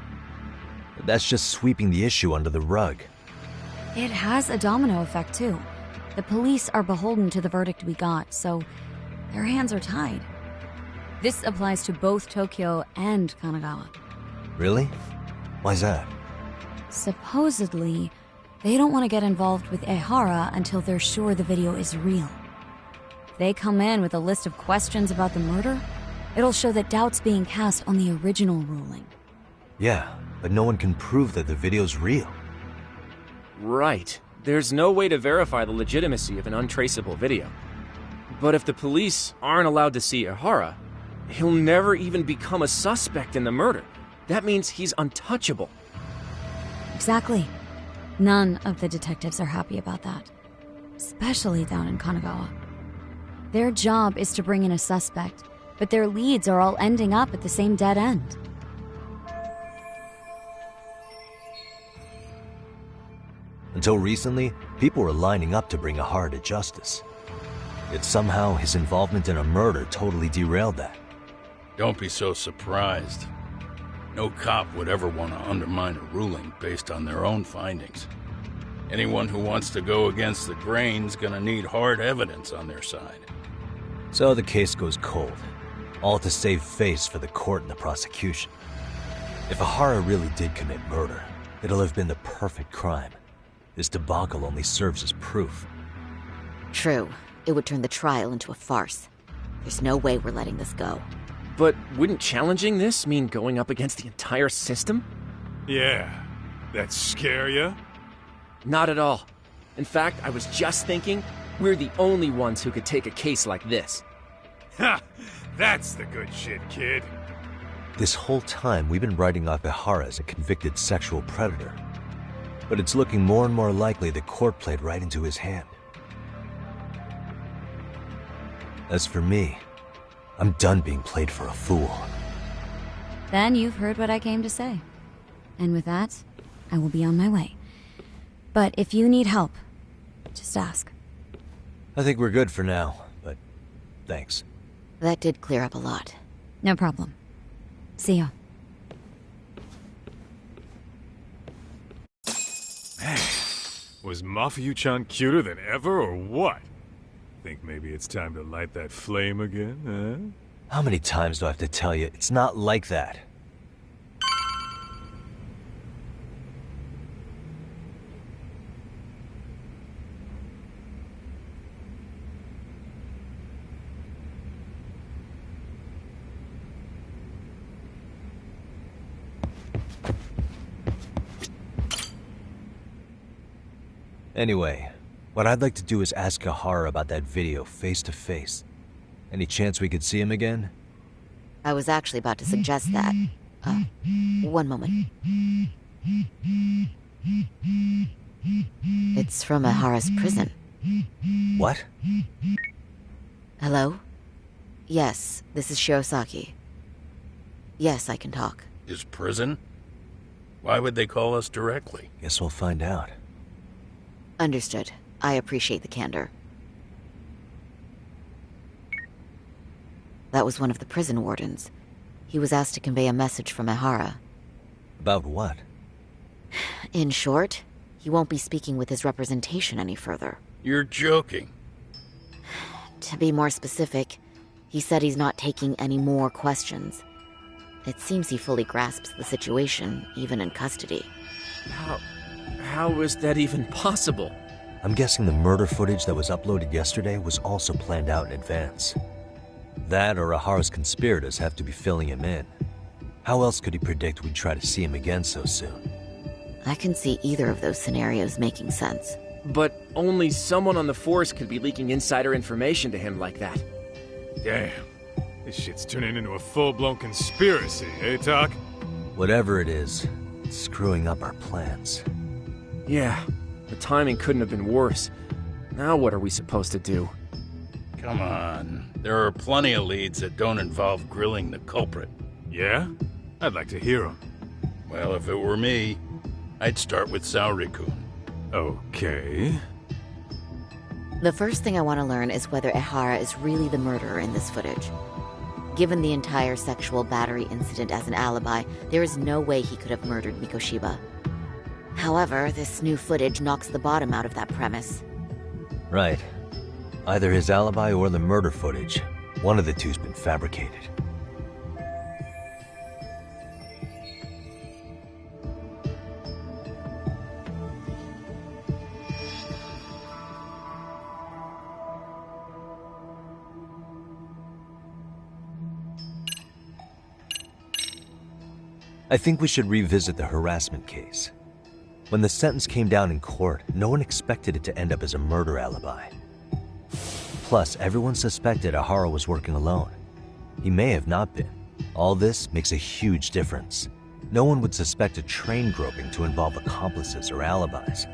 That's just sweeping the issue under the rug. It has a domino effect, too. The police are beholden to the verdict we got, so their hands are tied. This applies to both Tokyo and Kanagawa. Really? Why's that? Supposedly, they don't want to get involved with Ehara until they're sure the video is real. If they come in with a list of questions about the murder, it'll show that doubt's being cast on the original ruling. Yeah, but no one can prove that the video's real. Right. There's no way to verify the legitimacy of an untraceable video. But if the police aren't allowed to see Ehara, he'll never even become a suspect in the murder. That means he's untouchable. Exactly. None of the detectives are happy about that. Especially down in Kanagawa. Their job is to bring in a suspect, but their leads are all ending up at the same dead end. Until recently, people were lining up to bring Ehara to justice. Yet somehow his involvement in a murder totally derailed that. Don't be so surprised. No cop would ever want to undermine a ruling based on their own findings. Anyone who wants to go against the grain's gonna need hard evidence on their side. So the case goes cold, all to save face for the court and the prosecution. If Ehara really did commit murder, it'll have been the perfect crime. This debacle only serves as proof. True. It would turn the trial into a farce. There's no way we're letting this go. But wouldn't challenging this mean going up against the entire system? Yeah. That scare ya? Not at all. In fact, I was just thinking, we're the only ones who could take a case like this. Ha! That's the good shit, kid. This whole time, we've been writing off Ehara as a convicted sexual predator. But it's looking more and more likely the court played right into his hand. As for me, I'm done being played for a fool. Then you've heard what I came to say. And with that, I will be on my way. But if you need help, just ask. I think we're good for now, but Thanks. That did clear up a lot. No problem. See ya. Was Mafuyu-chan cuter than ever, or what? Think maybe it's time to light that flame again, huh? How many times do I have to tell you? It's not like that. Anyway, what I'd like to do is ask Ihara about that video face to face. Any chance we could see him again? I was actually about to suggest that. One moment. It's from Ihara's prison. What? Hello? Yes, this is Shirosaki. Yes, I can talk. His prison? Why would they call us directly? Guess we'll find out. Understood. I appreciate the candor. That was one of the prison wardens. He was asked to convey a message from Ihara. About what? In short, he won't be speaking with his representation any further. You're joking. To be more specific, he said he's not taking any more questions. It seems he fully grasps the situation, even in custody. How is that even possible? I'm guessing the murder footage that was uploaded yesterday was also planned out in advance. That or Ihara's conspirators have to be filling him in. How else could he predict we'd try to see him again so soon? I can see either of those scenarios making sense. But only someone on the force could be leaking insider information to him like that. Damn. This shit's turning into a full-blown conspiracy, eh, Talk? Whatever it is, it's screwing up our plans. Yeah, the timing couldn't have been worse. Now what are we supposed to do? Come on. There are plenty of leads that don't involve grilling the culprit. Yeah? I'd like to hear them. Well, if it were me, I'd start with Saori-kun. Okay. The first thing I want to learn is whether Ihara is really the murderer in this footage. Given the entire sexual battery incident as an alibi, there is no way he could have murdered Mikoshiba. However, this new footage knocks the bottom out of that premise. Right. Either his alibi or the murder footage. One of the two's been fabricated. I think we should revisit the harassment case. When the sentence came down in court, no one expected it to end up as a murder alibi. Plus, everyone suspected Ihara was working alone. He may have not been. All this makes a huge difference. No one would suspect a train groping to involve accomplices or alibis.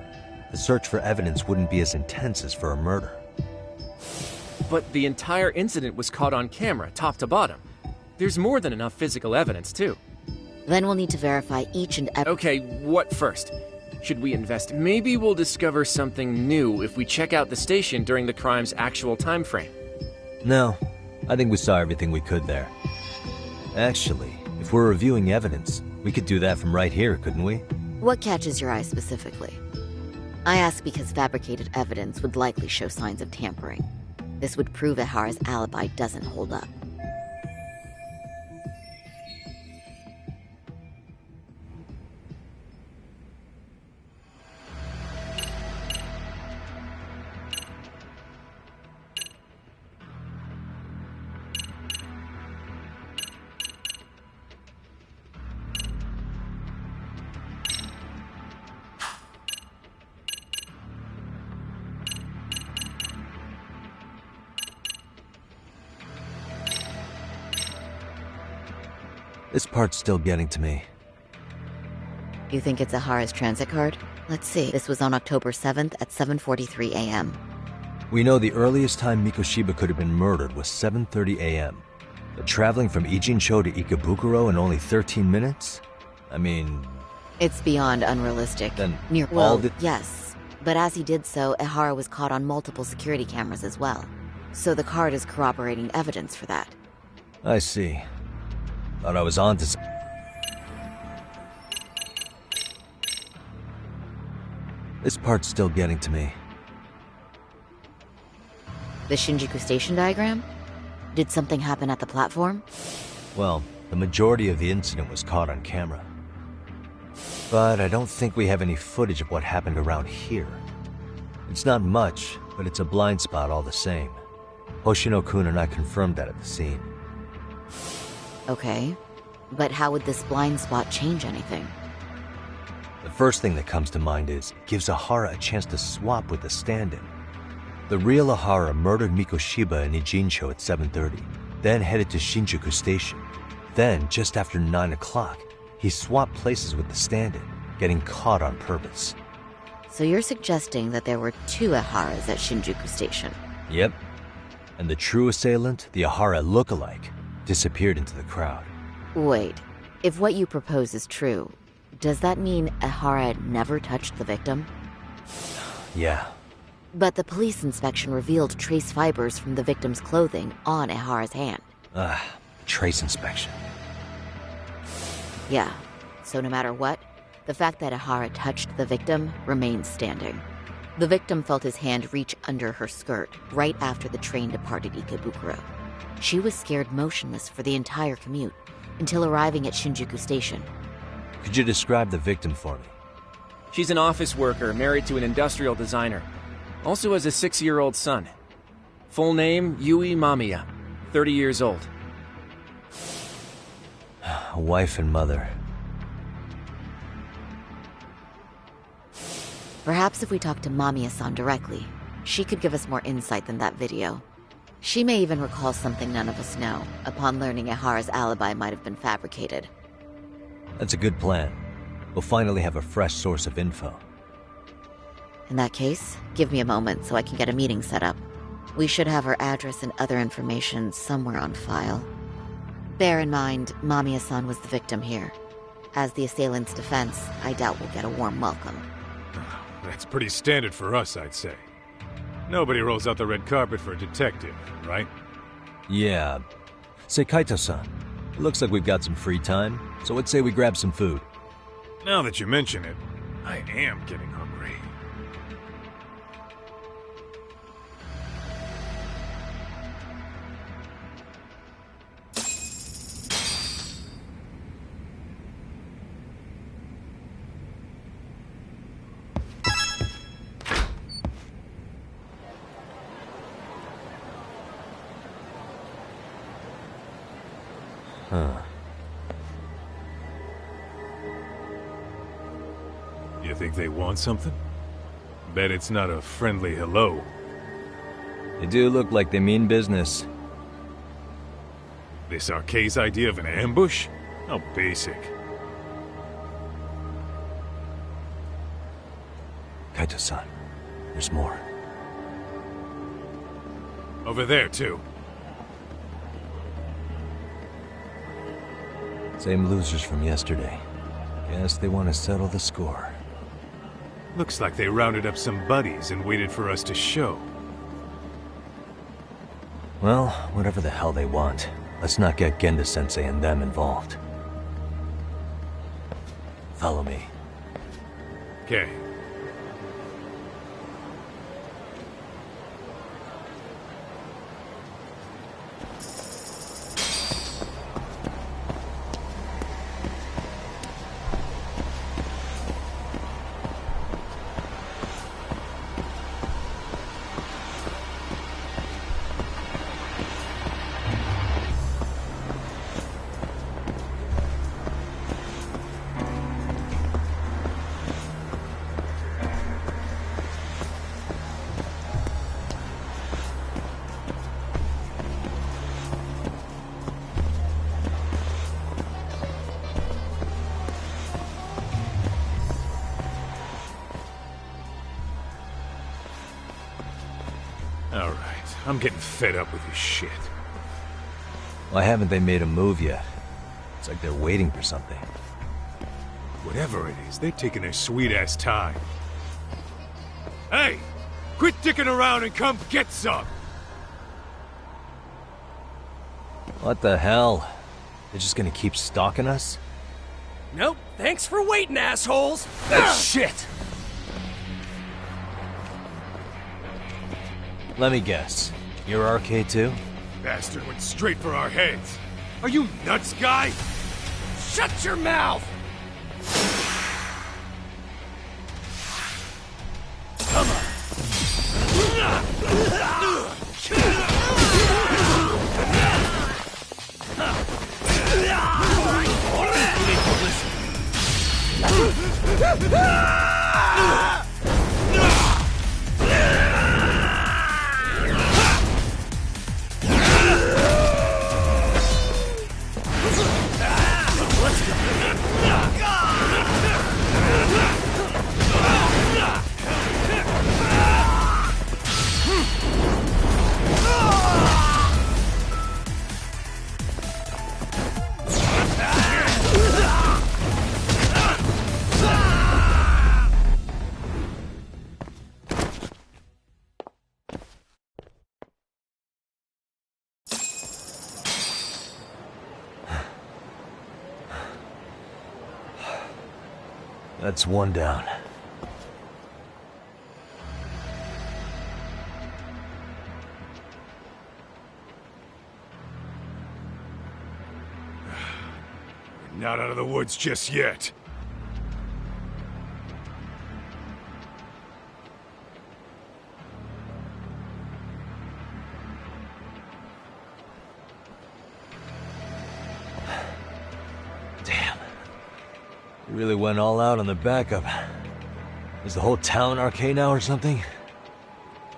The search for evidence wouldn't be as intense as for a murder. But the entire incident was caught on camera, top to bottom. There's more than enough physical evidence, too. Then we'll need to verify each and every— Okay, what first? Should we invest? Maybe we'll discover something new if we check out the station during the crime's actual time frame. No, I think we saw everything we could there. Actually, if we're reviewing evidence, we could do that from right here, couldn't we? What catches your eye specifically? I ask because fabricated evidence would likely show signs of tampering. This would prove Ihara's alibi doesn't hold up. This part's still getting to me. You think it's Ihara's transit card? Let's see. This was on October 7th at 7:43 a.m. We know the earliest time Mikoshiba could have been murdered was 7:30 a.m. But traveling from Ijincho to Ikebukuro in only 13 minutes? I mean... It's beyond unrealistic. Then Yes, but as he did so, Ihara was caught on multiple security cameras as well. So the card is corroborating evidence for that. I see. Thought I was on to something. This part's still getting to me. The Shinjuku Station diagram? Did something happen at the platform? Well, the majority of the incident was caught on camera. But I don't think we have any footage of what happened around here. It's not much, but it's a blind spot all the same. Hoshino-kun and I confirmed that at the scene. Okay, but how would this blind spot change anything? The first thing that comes to mind is it gives Ahara a chance to swap with the stand-in. The real Ahara murdered Mikoshiba in Ijincho at 7:30, then headed to Shinjuku Station. Then, just after 9 o'clock, he swapped places with the stand-in, getting caught on purpose. So you're suggesting that there were two Aharas at Shinjuku Station? Yep. And the true assailant, the Ahara lookalike, disappeared into the crowd. Wait, if what you propose is true, does that mean Ahara never touched the victim? Yeah. But the police inspection revealed trace fibers from the victim's clothing on Ahara's hand. Trace inspection. Yeah, so no matter what, the fact that Ahara touched the victim remains standing. The victim felt his hand reach under her skirt right after the train departed Ikebukuro. She was scared motionless for the entire commute, until arriving at Shinjuku Station. Could you describe the victim for me? She's an office worker married to an industrial designer. Also has a 6-year-old son. Full name, Yui Mamiya, 30 years old. A wife and mother. Perhaps if we talk to Mamiya-san directly, she could give us more insight than that video. She may even recall something none of us know, upon learning Ahara's alibi might have been fabricated. That's a good plan. We'll finally have a fresh source of info. In that case, give me a moment so I can get a meeting set up. We should have her address and other information somewhere on file. Bear in mind, Mamiya-san was the victim here. As the assailant's defense, I doubt we'll get a warm welcome. That's pretty standard for us, I'd say. Nobody rolls out the red carpet for a detective, right? Yeah. Say, Kaito-san, it looks like we've got some free time, so let's say we grab some food. Now that you mention it, I am getting hungry. Huh. You think they want something? Bet it's not a friendly hello. They do look like they mean business. This Arcade's idea of an ambush? How basic. Kaito-san, there's more. Over there, too. Same losers from yesterday. Guess they want to settle the score. Looks like they rounded up some buddies and waited for us to show. Well, whatever the hell they want, let's not get Genda-sensei and them involved. Follow me. Okay. Alright, I'm getting fed up with this shit. Why haven't they made a move yet? It's like they're waiting for something. Whatever it is, they're taking their sweet-ass time. Hey! Quit dicking around and come get some! What the hell? They're just gonna keep stalking us? Nope, thanks for waiting, assholes! Shit! Let me guess. You're RK too? Bastard went straight for our heads. Are you nuts, guy? Shut your mouth! That's one down. Not out of the woods just yet. Damn. You really went all out on the backup. Is the whole town RK now or something?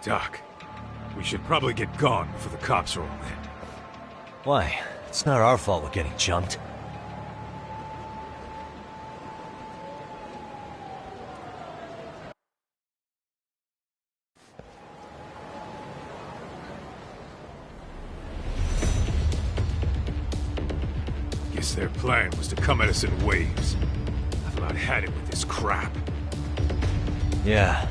Doc, we should probably get gone before the cops roll in. Why? It's not our fault we're getting jumped. Guess their plan was to come at us in waves. I've about had it with this crap. Yeah.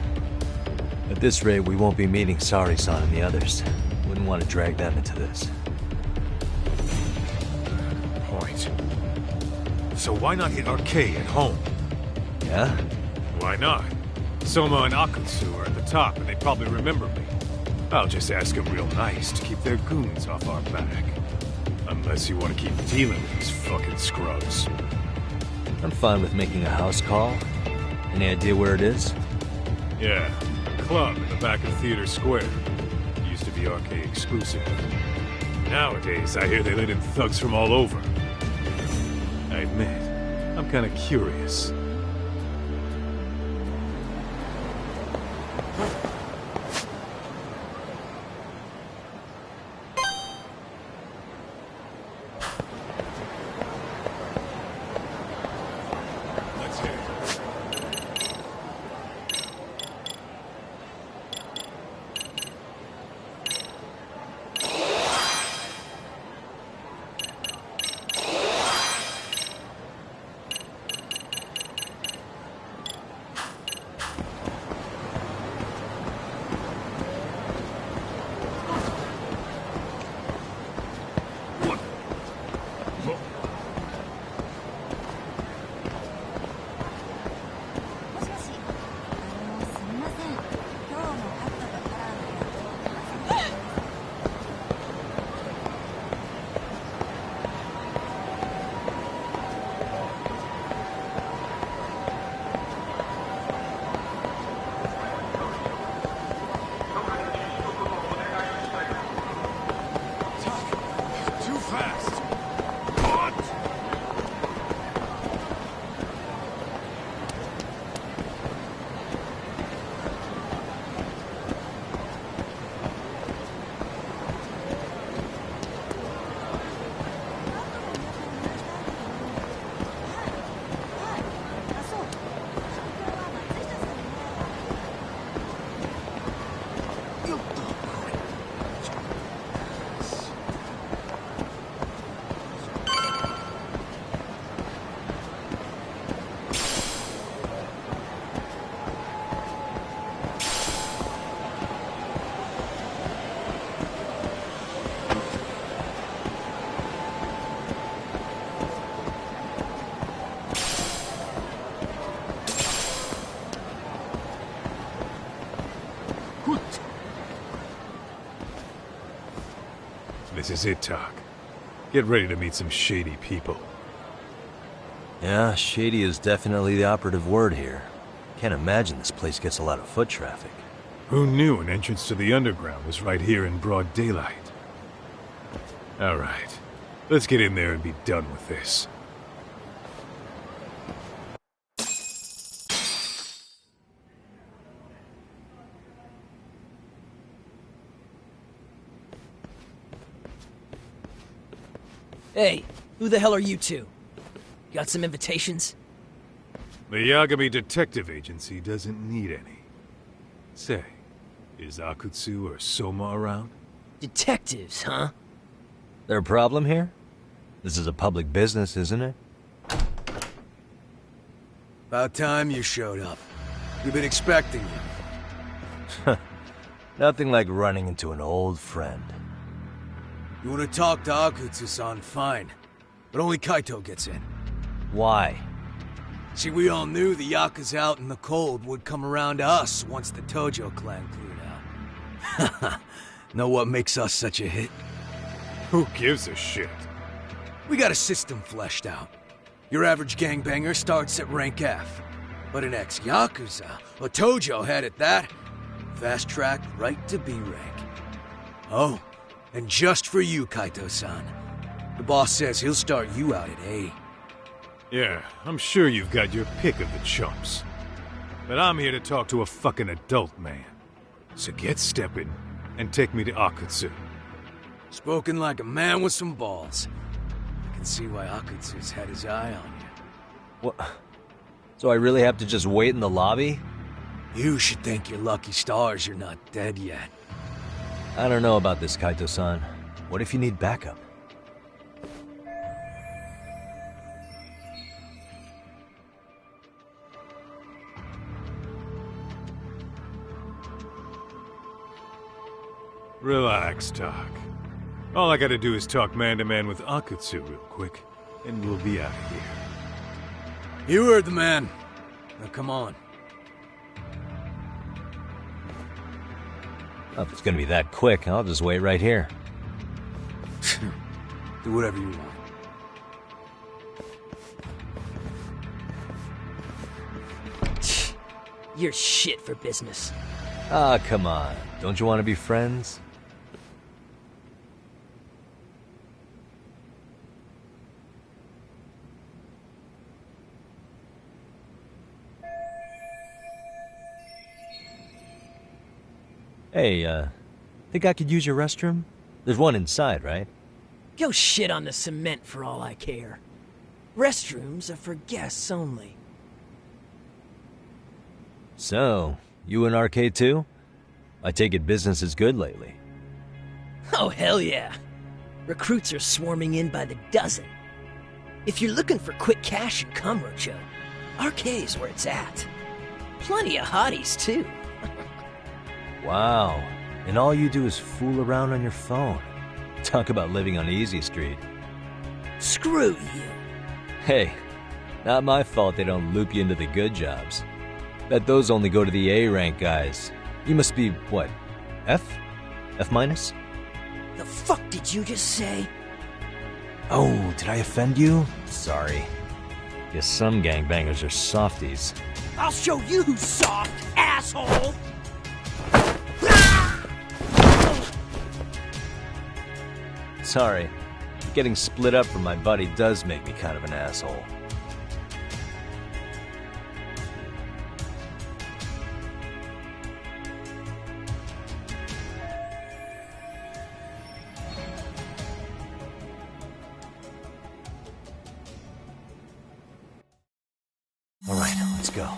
At this rate, we won't be meeting Sari-san and the others. Wouldn't want to drag them into this. Point. So why not hit RK at home? Yeah? Why not? Soma and Akutsu are at the top, and they probably remember me. I'll just ask them real nice to keep their goons off our back. Unless you want to keep dealing with these fucking scrubs. I'm fine with making a house call. Any idea where it is? Yeah, a club in the back of Theater Square. Used to be RK exclusive. Nowadays, I hear they let in thugs from all over. I admit, I'm kinda curious. This is it, Tak. Get ready to meet some shady people. Yeah, shady is definitely the operative word here. Can't imagine this place gets a lot of foot traffic. Who knew an entrance to the underground was right here in broad daylight? Alright, let's get in there and be done with this. Hey, who the hell are you two? Got some invitations? The Yagami Detective Agency doesn't need any. Say, is Akutsu or Soma around? Detectives, huh? There a problem here? This is a public business, isn't it? About time you showed up. We've been expecting you. Nothing like running into an old friend. You want to talk to Akutsu-san, fine. But only Kaito gets in. Why? See, we all knew the Yakuza out in the cold would come around to us once the Tojo clan cleared out. Know what makes us such a hit? Who gives a shit? We got a system fleshed out. Your average gangbanger starts at rank F. But an ex-Yakuza, a Tojo head at that, fast-tracked right to B rank. Oh, and just for you, Kaito-san. The boss says he'll start you out at A. Yeah, I'm sure you've got your pick of the chumps. But I'm here to talk to a fucking adult man. So get stepping and take me to Akutsu. Spoken like a man with some balls. I can see why Akutsu's had his eye on you. What? So I really have to just wait in the lobby? You should thank your lucky stars you're not dead yet. I don't know about this, Kaito-san. What if you need backup? Relax, Tak. All I gotta do is talk man-to-man with Akutsu real quick, and we'll be out of here. You heard the man. Now come on. Well, if it's gonna be that quick, I'll just wait right here. Do whatever you want. You're shit for business. Ah, come on. Don't you want to be friends? Hey, think I could use your restroom? There's one inside, right? Go shit on the cement for all I care. Restrooms are for guests only. So, you in arcade too? I take it business is good lately. Oh, hell yeah. Recruits are swarming in by the dozen. If you're looking for quick cash and Kamurocho, arcade's where it's at. Plenty of hotties, too. Wow. And all you do is fool around on your phone. Talk about living on Easy Street. Screw you. Hey, not my fault they don't loop you into the good jobs. Bet those only go to the A-rank guys. You must be, what, F? F minus? The fuck did you just say? Oh, did I offend you? Sorry. Guess some gangbangers are softies. I'll show you who's soft, asshole! Sorry. Getting split up from my buddy does make me kind of an asshole. All right, let's go.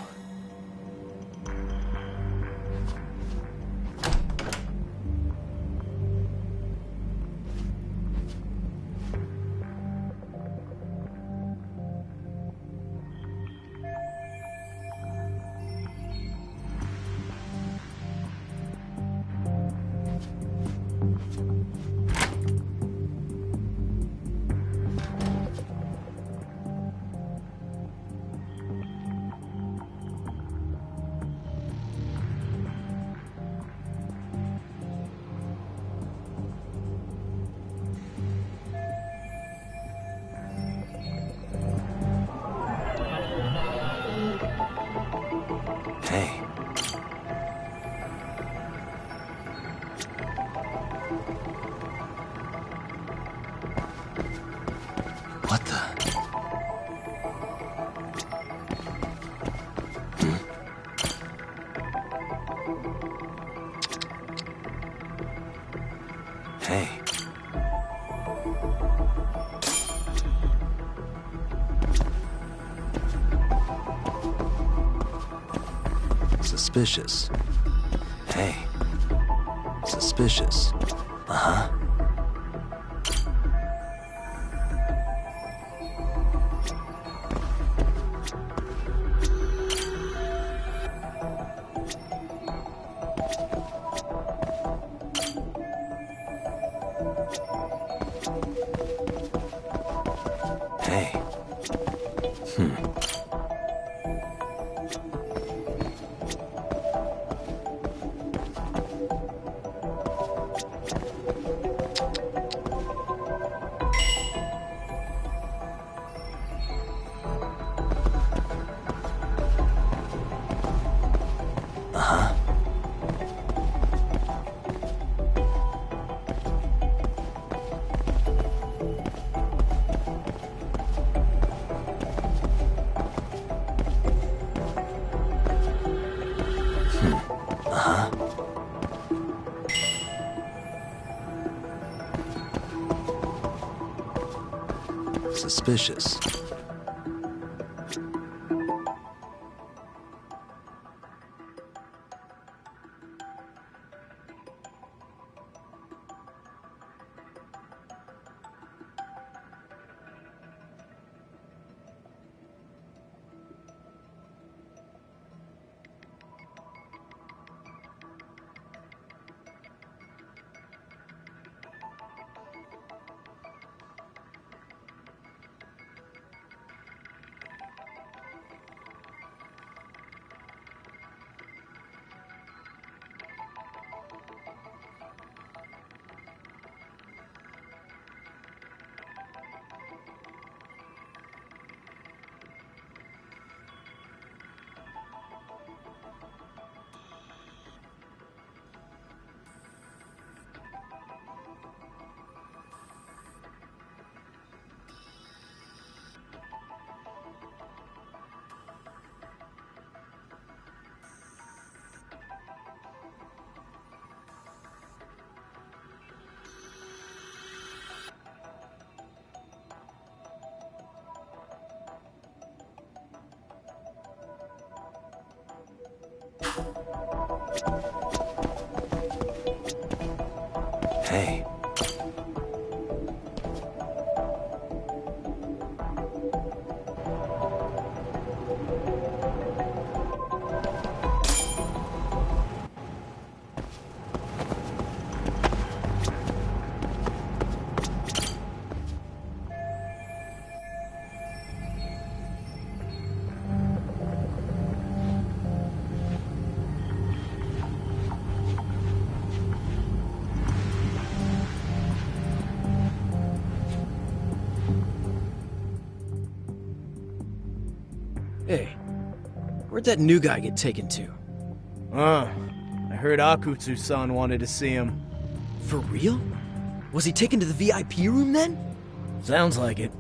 Hey. What the? Hey. Suspicious. Hey. Suspicious. Uh-huh. Hey. Uh-huh. Uh-huh. Suspicious. Hey. Hey, where'd that new guy get taken to? I heard Akutsu-san wanted to see him. For real? Was he taken to the VIP room then? Sounds like it.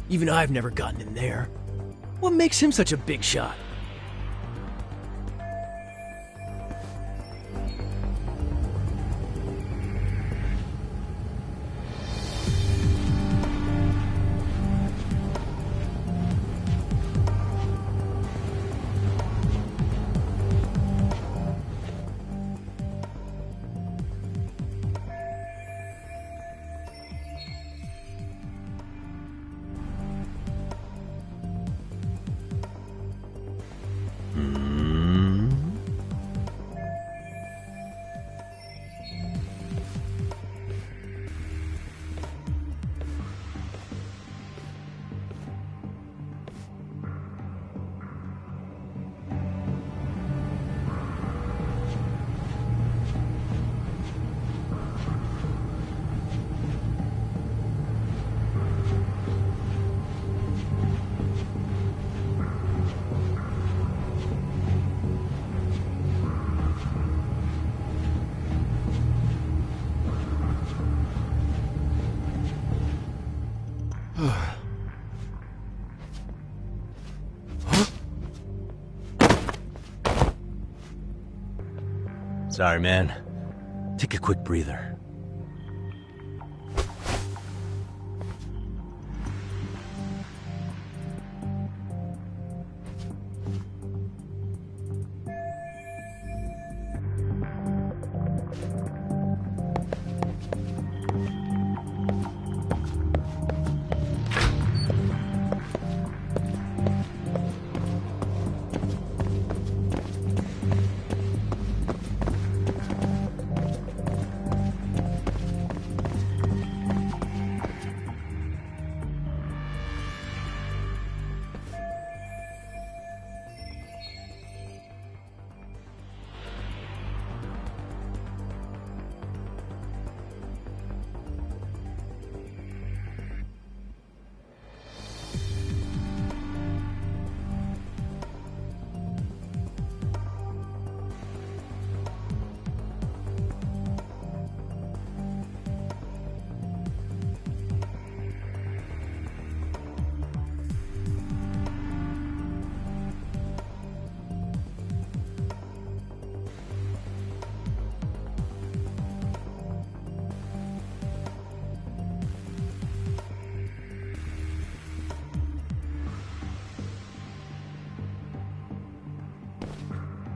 Even I've never gotten in there. What makes him such a big shot? Sorry, man. Take a quick breather.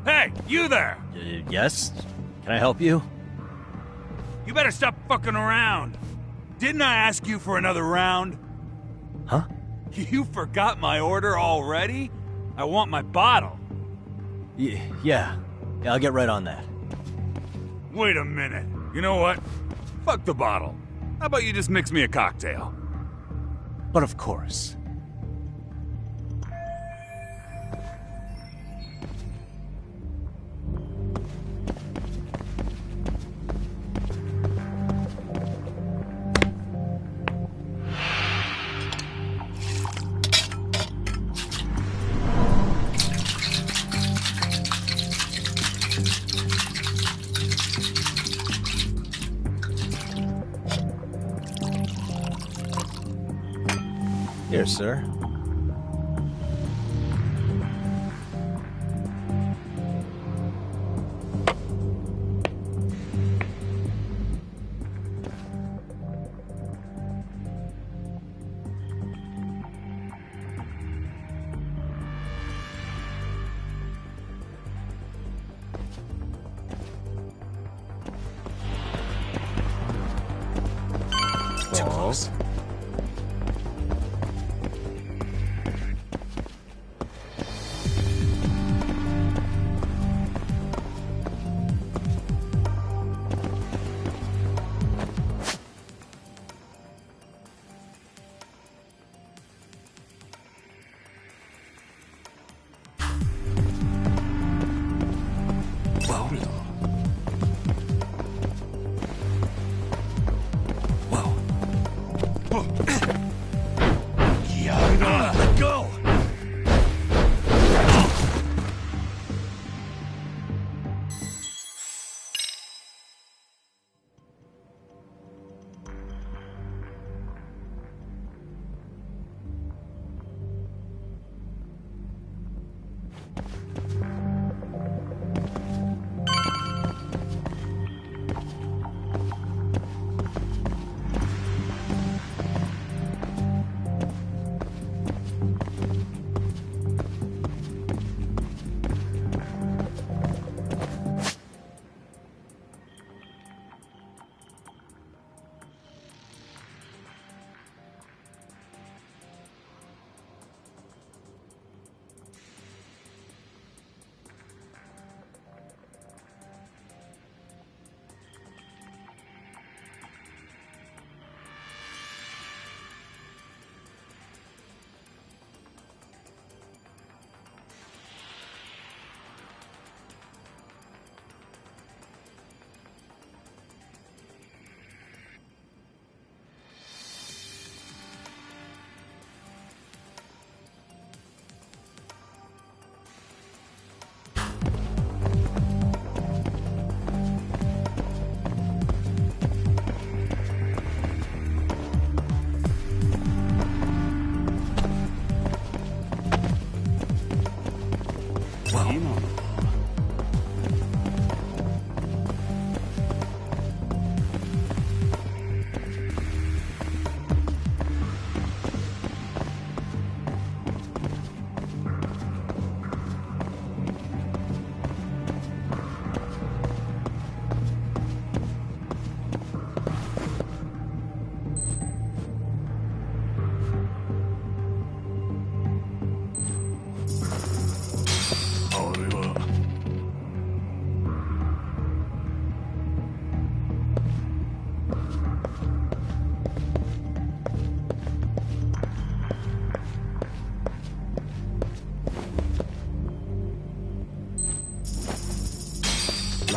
Hey, you there! Yes? Can I help you? You better stop fucking around. Didn't I ask you for another round? Huh? You forgot my order already? I want my bottle. Yeah, I'll get right on that. Wait a minute. You know what? Fuck the bottle. How about you just mix me a cocktail? But of course. Here, sir. Too close.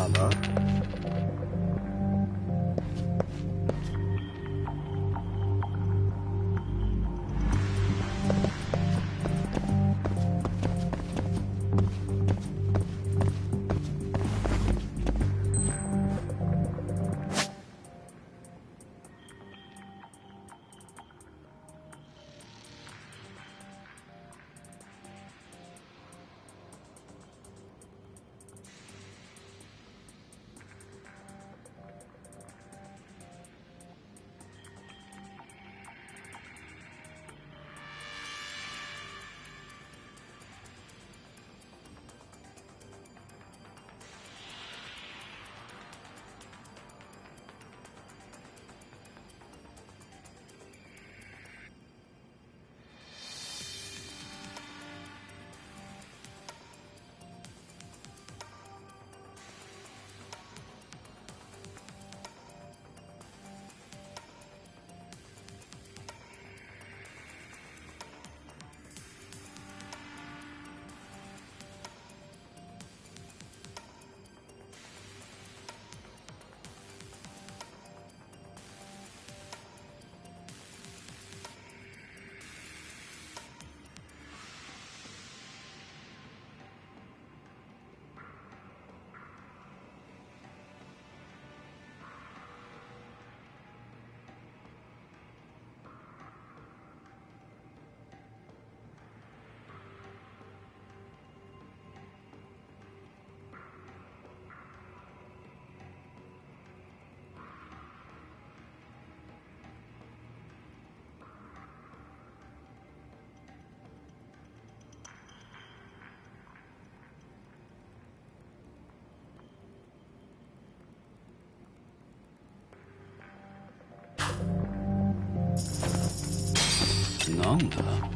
Mama.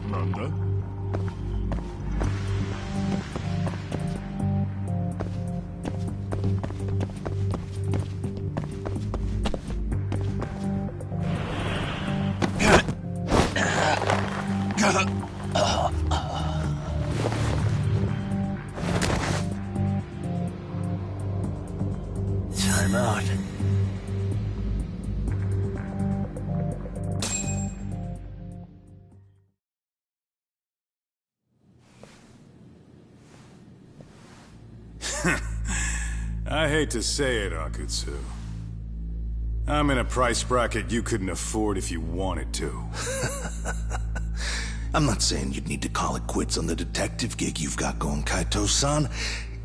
Nanda? Time out. I hate to say it, Akutsu. I'm in a price bracket you couldn't afford if you wanted to. I'm not saying you'd need to call it quits on the detective gig you've got going, Kaito-san.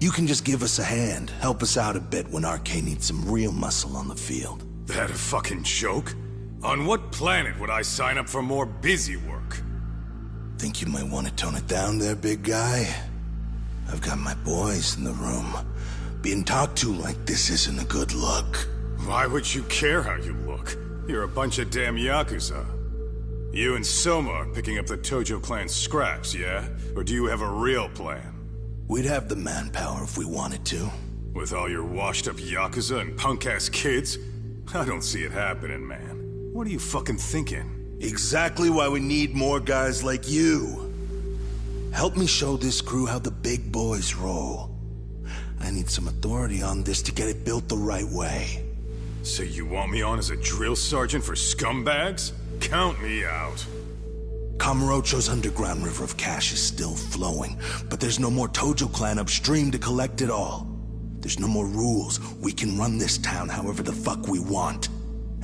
You can just give us a hand, help us out a bit when RK needs some real muscle on the field. That a fucking joke? On what planet would I sign up for more busy work? Think you might want to tone it down there, big guy? I've got my boys in the room. Being talked to like this isn't a good look. Why would you care how you look? You're a bunch of damn Yakuza. You and Soma are picking up the Tojo clan scraps, yeah? Or do you have a real plan? We'd have the manpower if we wanted to. With all your washed-up Yakuza and punk-ass kids? I don't see it happening, man. What are you fucking thinking? Exactly why we need more guys like you. Help me show this crew how the big boys roll. I need some authority on this to get it built the right way. So you want me on as a drill sergeant for scumbags? Count me out. Kamurocho's underground river of cash is still flowing, but there's no more Tojo clan upstream to collect it all. There's no more rules. We can run this town however the fuck we want.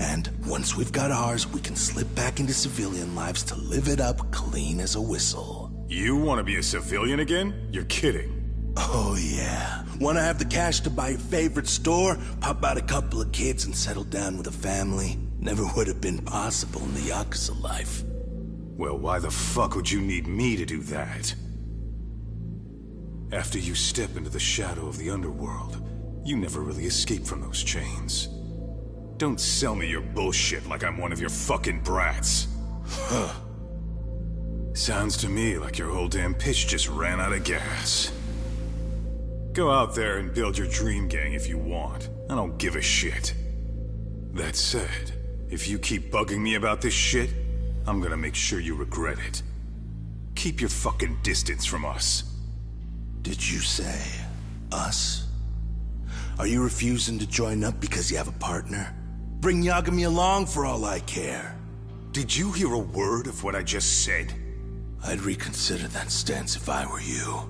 And once we've got ours, we can slip back into civilian lives to live it up clean as a whistle. You want to be a civilian again? You're kidding. Oh yeah. Want to have the cash to buy your favorite store, pop out a couple of kids and settle down with a family? Never would have been possible in the Yakuza life. Well, why the fuck would you need me to do that? After you step into the shadow of the underworld, you never really escape from those chains. Don't sell me your bullshit like I'm one of your fucking brats. Huh. Sounds to me like your whole damn pitch just ran out of gas. Go out there and build your dream gang if you want. I don't give a shit. That said, if you keep bugging me about this shit, I'm gonna make sure you regret it. Keep your fucking distance from us. Did you say us? Are you refusing to join up because you have a partner? Bring Yagami along for all I care. Did you hear a word of what I just said? I'd reconsider that stance if I were you.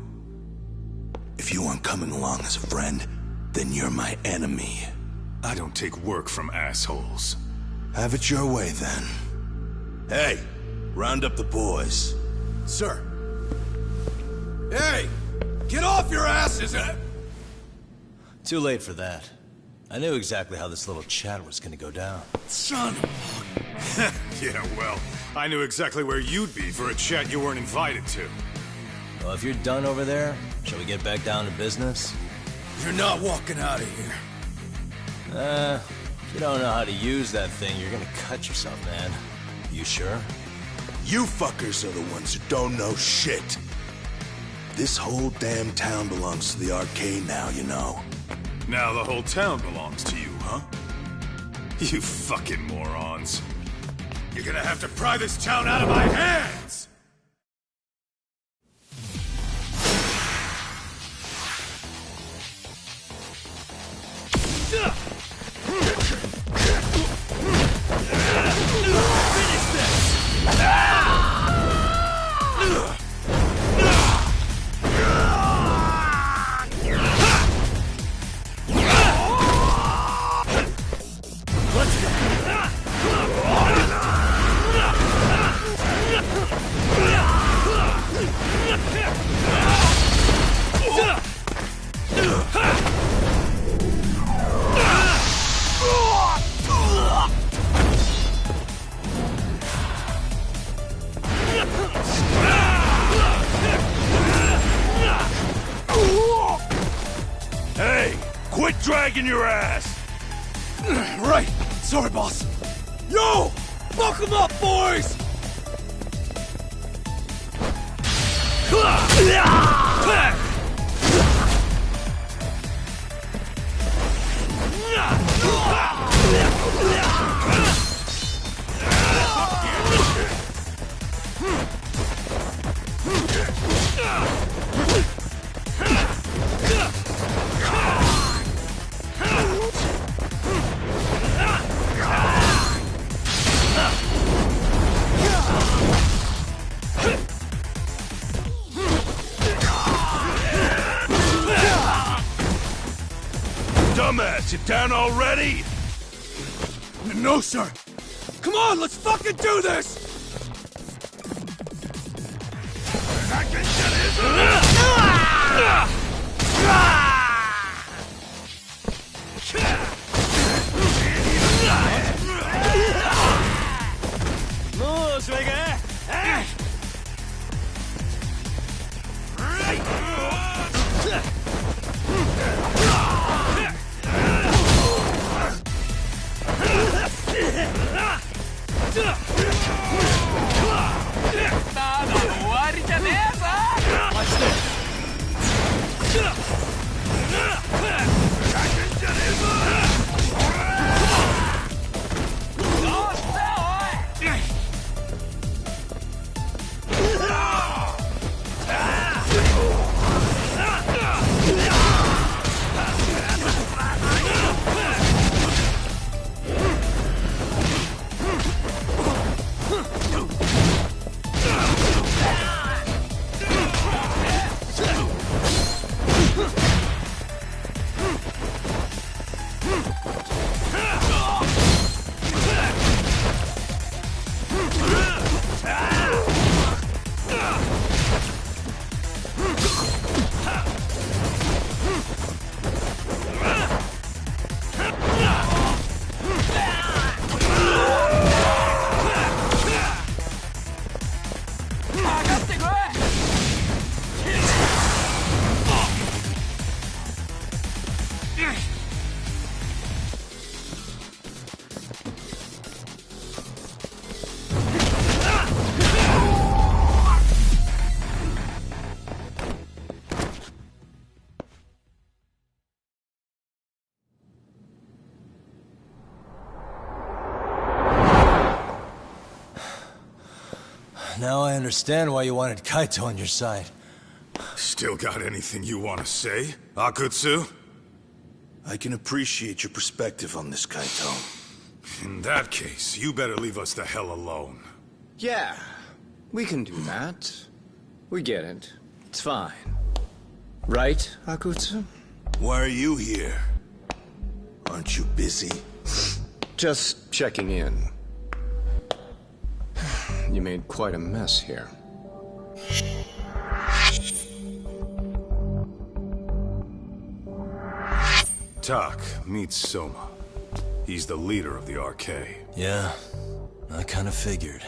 If you aren't coming along as a friend, then you're my enemy. I don't take work from assholes. Have it your way, then. Hey, round up the boys. Sir. Hey! Get off your asses! Too late for that. I knew exactly how this little chat was gonna go down. Son of Yeah, well, I knew exactly where you'd be for a chat you weren't invited to. Well, if you're done over there, shall we get back down to business? You're not walking out of here. If you don't know how to use that thing, you're gonna cut yourself, man. You sure? You fuckers are the ones who don't know shit. This whole damn town belongs to the arcade now, you know. Now the whole town belongs to you, huh? You fucking morons. You're gonna have to pry this town out of my hands! Quit dragging your ass! Right! Sorry, boss. Yo! Fuck them up, boys! Dumbass, you down already? No, sir. Come on, let's fucking do this! Now I understand why you wanted Kaito on your side. Still got anything you want to say, Akutsu? I can appreciate your perspective on this, Kaito. In that case, you better leave us the hell alone. Yeah, we can do that. We get it. It's fine. Right, Akutsu? Why are you here? Aren't you busy? Just checking in. You made quite a mess here. Tak, meet Soma. He's the leader of the RK. Yeah, I kinda figured.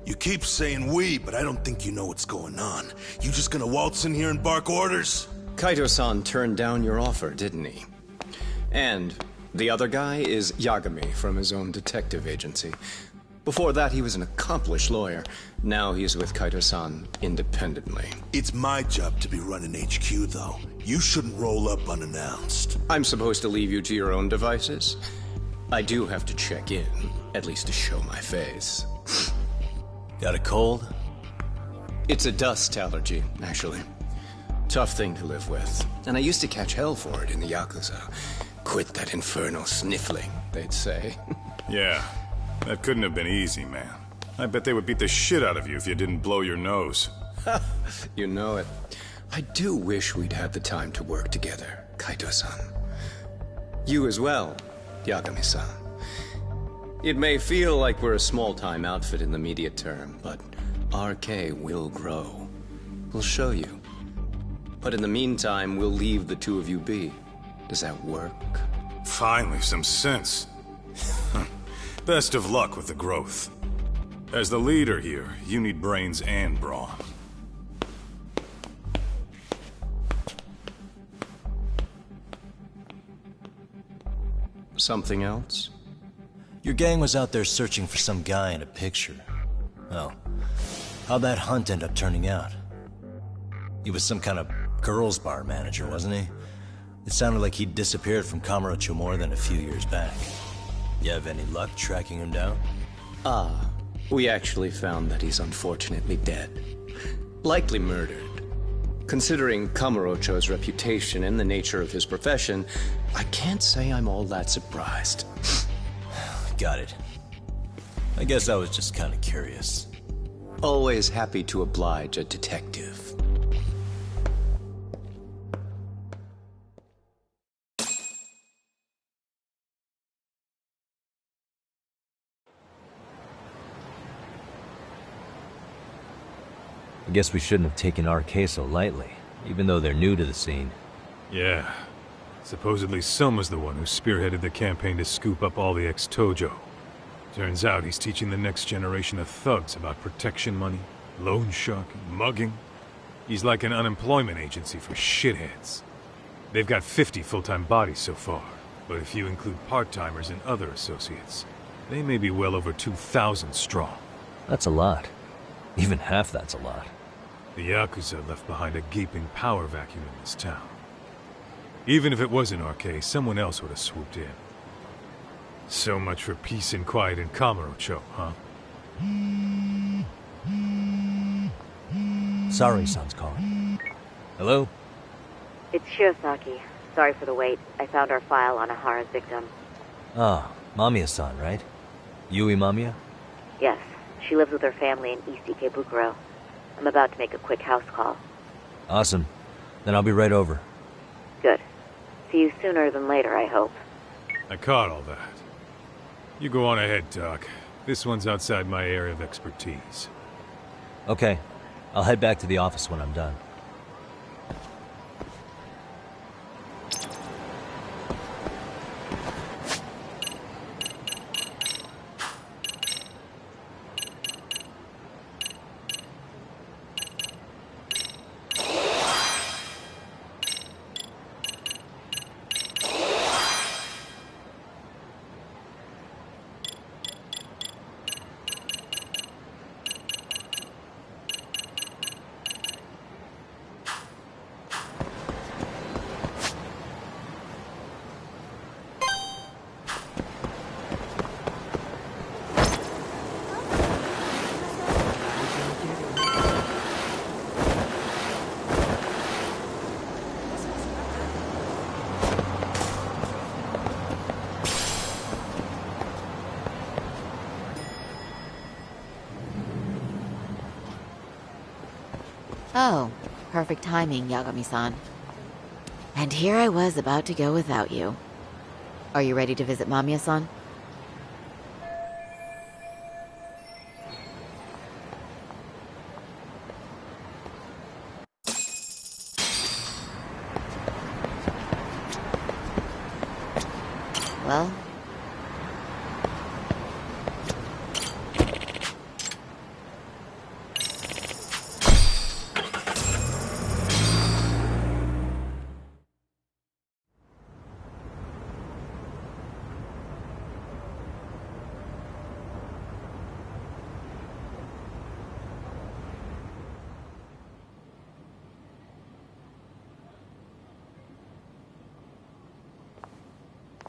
You keep saying we, but I don't think you know what's going on. You just gonna waltz in here and bark orders? Kaito-san turned down your offer, didn't he? And the other guy is Yagami from his own detective agency. Before that, he was an accomplished lawyer. Now he's with Kaito-san independently. It's my job to be running HQ, though. You shouldn't roll up unannounced. I'm supposed to leave you to your own devices? I do have to check in, at least to show my face. Got a cold? It's a dust allergy, actually. Tough thing to live with. And I used to catch hell for it in the Yakuza. Quit that infernal sniffling, they'd say. Yeah, that couldn't have been easy, man. I bet they would beat the shit out of you if you didn't blow your nose. You know it. I do wish we'd had the time to work together, Kaito-san. You as well, Yagami-san. It may feel like we're a small-time outfit in the immediate term, but RK will grow. We'll show you. But in the meantime, we'll leave the two of you be. Does that work? Finally, some sense. Best of luck with the growth. As the leader here, you need brains and brawn. Something else? Your gang was out there searching for some guy in a picture. Oh, how'd that hunt end up turning out? He was some kind of girls' bar manager, wasn't he? It sounded like he'd disappeared from Kamurocho more than a few years back. You have any luck tracking him down? We actually found that he's unfortunately dead. Likely murdered. Considering Kamurocho's reputation and the nature of his profession, I can't say I'm all that surprised. Got it. I guess I was just kind of curious. Always happy to oblige a detective. I guess we shouldn't have taken RK so lightly, even though they're new to the scene. Yeah. Supposedly Soma's the one who spearheaded the campaign to scoop up all the ex-Tojo. Turns out he's teaching the next generation of thugs about protection money, loan sharking, mugging. He's like an unemployment agency for shitheads. They've got 50 full-time bodies so far, but if you include part-timers and other associates, they may be well over 2,000 strong. That's a lot. Even half that's a lot. The Yakuza left behind a gaping power vacuum in this town. Even if it wasn't RK, someone else would have swooped in. So much for peace and quiet in Kamurocho, huh? Sari-san's calling. Hello? It's Shirosaki. Sorry for the wait. I found our file on Ahara's victim. Ah, Mamiya-san, right? Yui Mamiya? Yes, she lives with her family in East Ikebukuro. I'm about to make a quick house call. Awesome. Then I'll be right over. Good. See you sooner than later, I hope. I caught all that. You go on ahead, Doc. This one's outside my area of expertise. Okay. I'll head back to the office when I'm done. Oh, perfect timing, Yagami-san. And here I was about to go without you. Are you ready to visit Mamiya-san? Well,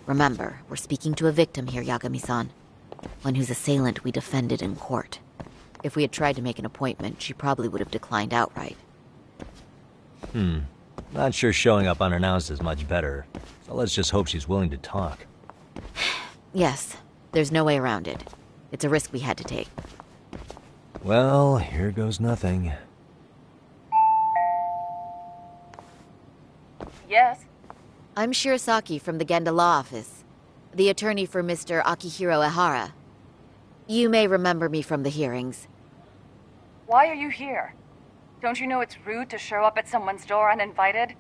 remember, we're speaking to a victim here, Yagami-san. One whose assailant we defended in court. If we had tried to make an appointment, she probably would have declined outright. Not sure showing up unannounced is much better, so let's just hope she's willing to talk. Yes, there's no way around it. It's a risk we had to take. Well, here goes nothing. Yes? I'm Shirasaki from the Genda Law Office, the attorney for Mr. Akihiro Ehara. You may remember me from the hearings. Why are you here? Don't you know it's rude to show up at someone's door uninvited?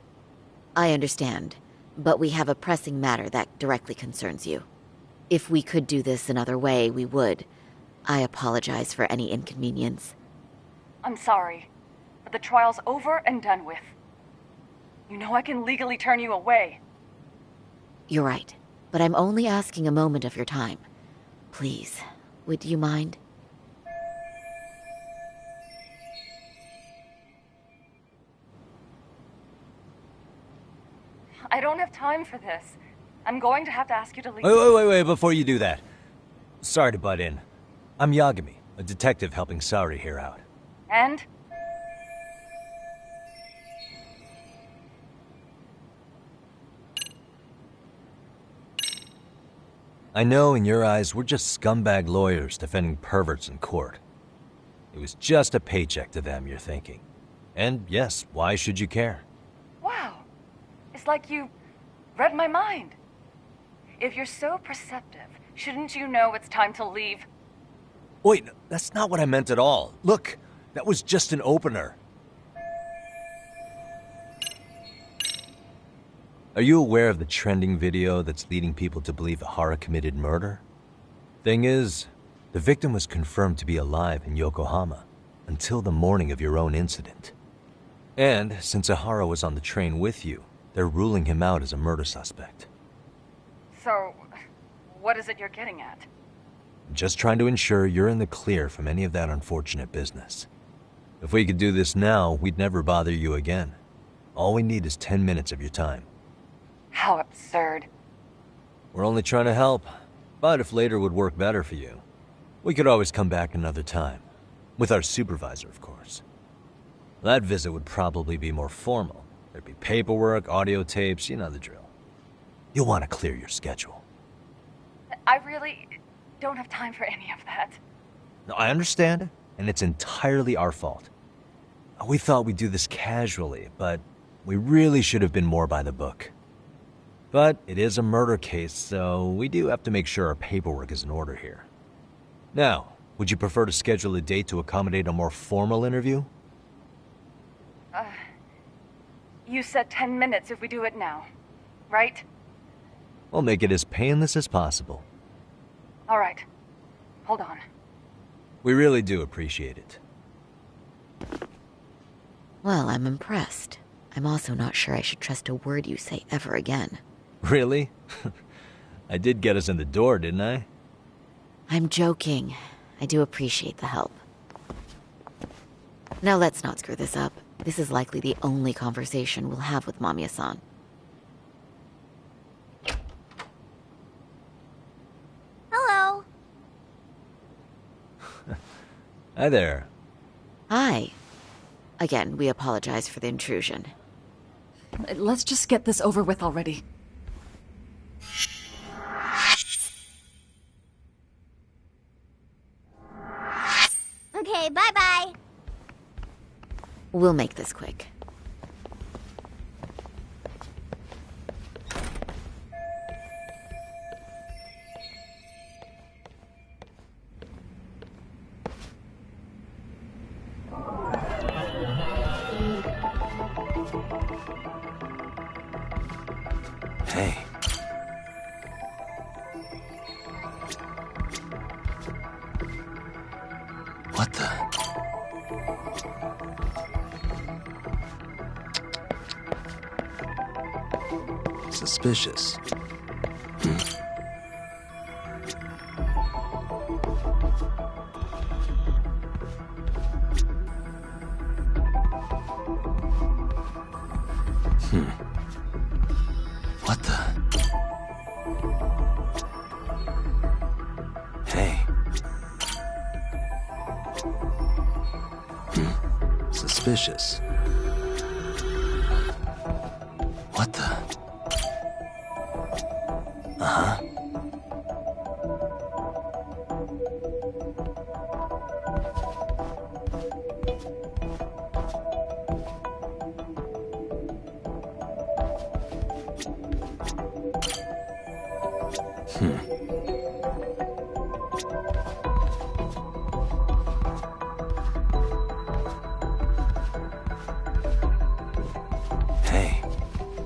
I understand, but we have a pressing matter that directly concerns you. If we could do this another way, we would. I apologize for any inconvenience. I'm sorry, but the trial's over and done with. You know I can legally turn you away. You're right, but I'm only asking a moment of your time. Please, would you mind? I don't have time for this. I'm going to have to ask you to leave. Wait, before you do that. Sorry to butt in. I'm Yagami, a detective helping Saori here out. And? I know in your eyes we're just scumbag lawyers defending perverts in court. It was just a paycheck to them, you're thinking. And yes, why should you care? Wow. It's like you read my mind. If you're so perceptive, shouldn't you know it's time to leave? Wait, that's not what I meant at all. Look, that was just an opener. Are you aware of the trending video that's leading people to believe Ehara committed murder? Thing is, the victim was confirmed to be alive in Yokohama until the morning of your own incident. And since Ehara was on the train with you, they're ruling him out as a murder suspect. So, what is it you're getting at? Just trying to ensure you're in the clear from any of that unfortunate business. If we could do this now, we'd never bother you again. All we need is 10 minutes of your time. How absurd. We're only trying to help, but if later would work better for you, we could always come back another time. With our supervisor, of course. That visit would probably be more formal. There'd be paperwork, audio tapes, you know the drill. You'll want to clear your schedule. I really don't have time for any of that. No, I understand, and it's entirely our fault. We thought we'd do this casually, but we really should have been more by the book. But it is a murder case, so we do have to make sure our paperwork is in order here. Now, would you prefer to schedule a date to accommodate a more formal interview? You said 10 minutes if we do it now, right? We'll make it as painless as possible. All right. Hold on. We really do appreciate it. Well, I'm impressed. I'm also not sure I should trust a word you say ever again. Really? I did get us in the door, didn't I? I'm joking. I do appreciate the help. Now let's not screw this up. This is likely the only conversation we'll have with Mamiya-san. Hello. Hi there. Hi. Again, we apologize for the intrusion. Let's just get this over with already. Okay, bye-bye. We'll make this quick. Hey. What the? Suspicious. What the? Hey. Suspicious. What the? Uh-huh. Hey,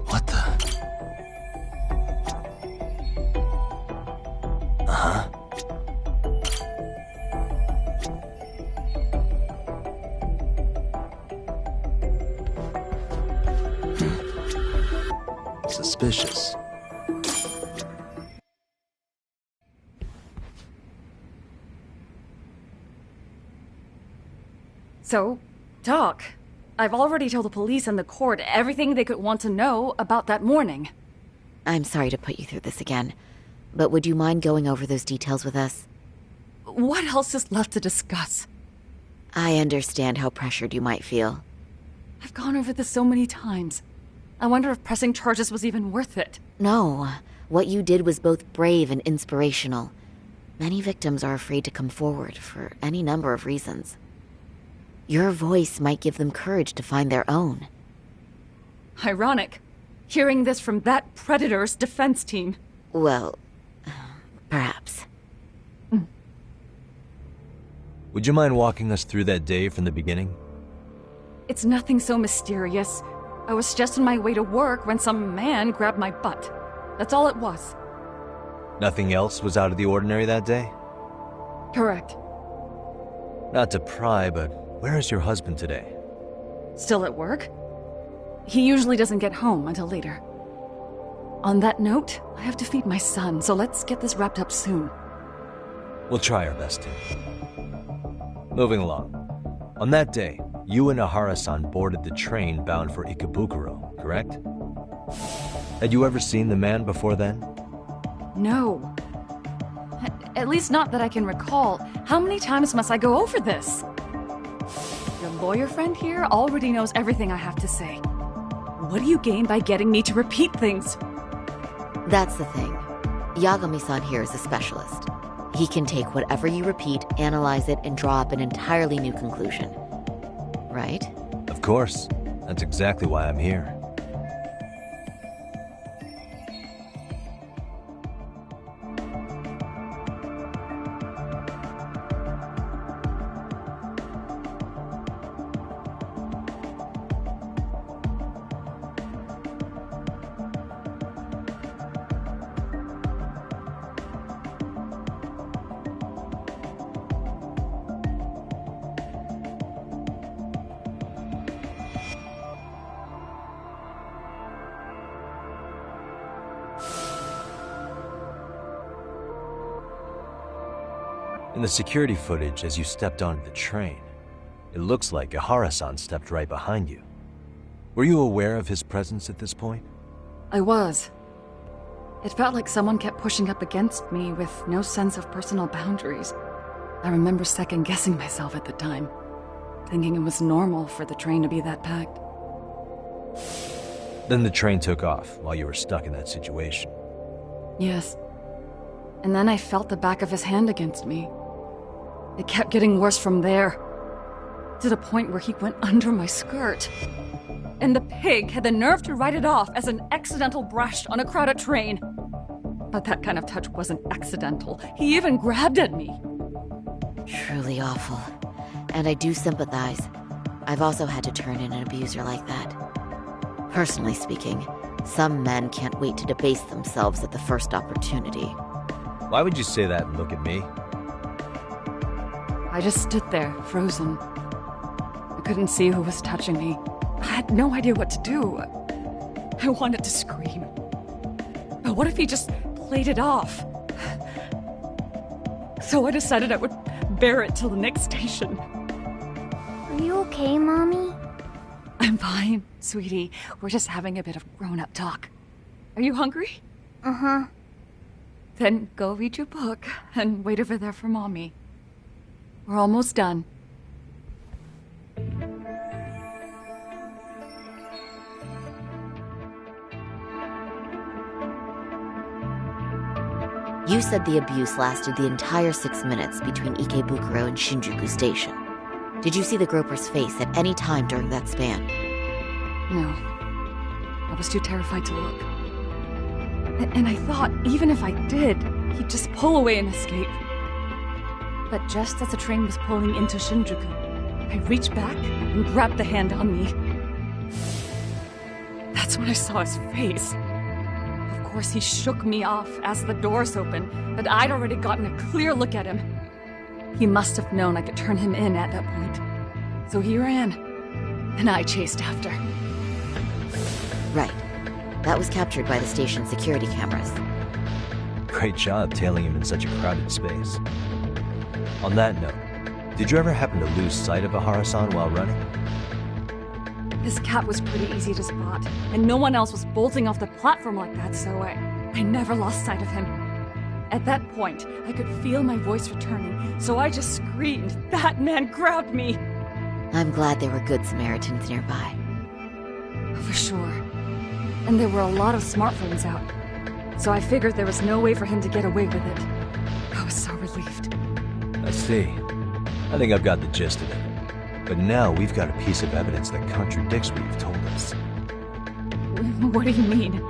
what the? Uh-huh. Suspicious. So, Doc, I've already told the police and the court everything they could want to know about that morning. I'm sorry to put you through this again, but would you mind going over those details with us? What else is left to discuss? I understand how pressured you might feel. I've gone over this so many times. I wonder if pressing charges was even worth it. No, what you did was both brave and inspirational. Many victims are afraid to come forward for any number of reasons. Your voice might give them courage to find their own. Ironic, hearing this from that predator's defense team. Well, perhaps. Would you mind walking us through that day from the beginning? It's nothing so mysterious. I was just on my way to work when some man grabbed my butt. That's all it was. Nothing else was out of the ordinary that day? Correct. Not to pry, but where is your husband today? Still at work? He usually doesn't get home until later. On that note, I have to feed my son, so let's get this wrapped up soon. We'll try our best to. Moving along. On that day, you and Ahara-san boarded the train bound for Ikebukuro, correct? Had you ever seen the man before then? No. At least not that I can recall. How many times must I go over this? Your lawyer friend here already knows everything I have to say. What do you gain by getting me to repeat things? That's the thing. Yagami-san here is a specialist. He can take whatever you repeat, analyze it, and draw up an entirely new conclusion. Right? Of course. That's exactly why I'm here. In the security footage as you stepped onto the train, it looks like Ahara-san stepped right behind you. Were you aware of his presence at this point? I was. It felt like someone kept pushing up against me with no sense of personal boundaries. I remember second-guessing myself at the time, thinking it was normal for the train to be that packed. Then the train took off while you were stuck in that situation. Yes. And then I felt the back of his hand against me. It kept getting worse from there. To the point where he went under my skirt. And the pig had the nerve to write it off as an accidental brush on a crowded train. But that kind of touch wasn't accidental. He even grabbed at me. Truly awful. And I do sympathize. I've also had to turn in an abuser like that. Personally speaking, some men can't wait to debase themselves at the first opportunity. Why would you say that and look at me? I just stood there, frozen. I couldn't see who was touching me. I had no idea what to do. I wanted to scream. But what if he just played it off? So I decided I would bear it till the next station. Are you okay, Mommy? I'm fine, sweetie. We're just having a bit of grown-up talk. Are you hungry? Uh-huh. Then go read your book and wait over there for Mommy. We're almost done. You said the abuse lasted the entire 6 minutes between Ikebukuro and Shinjuku Station. Did you see the groper's face at any time during that span? No. I was too terrified to look. And I thought, even if I did, he'd just pull away and escape. But just as the train was pulling into Shinjuku, I reached back and grabbed the hand on me. That's when I saw his face. Of course, he shook me off as the doors opened, but I'd already gotten a clear look at him. He must have known I could turn him in at that point. So he ran, and I chased after. Right. That was captured by the station's security cameras. Great job tailing him in such a crowded space. On that note, did you ever happen to lose sight of Ahara-san while running? His cap was pretty easy to spot, and no one else was bolting off the platform like that, so I never lost sight of him. At that point, I could feel my voice returning, so I just screamed. That man grabbed me! I'm glad there were good Samaritans nearby. For sure. And there were a lot of smartphones out, so I figured there was no way for him to get away with it. I was so relieved. I see. I think I've got the gist of it. But now we've got a piece of evidence that contradicts what you've told us. What do you mean?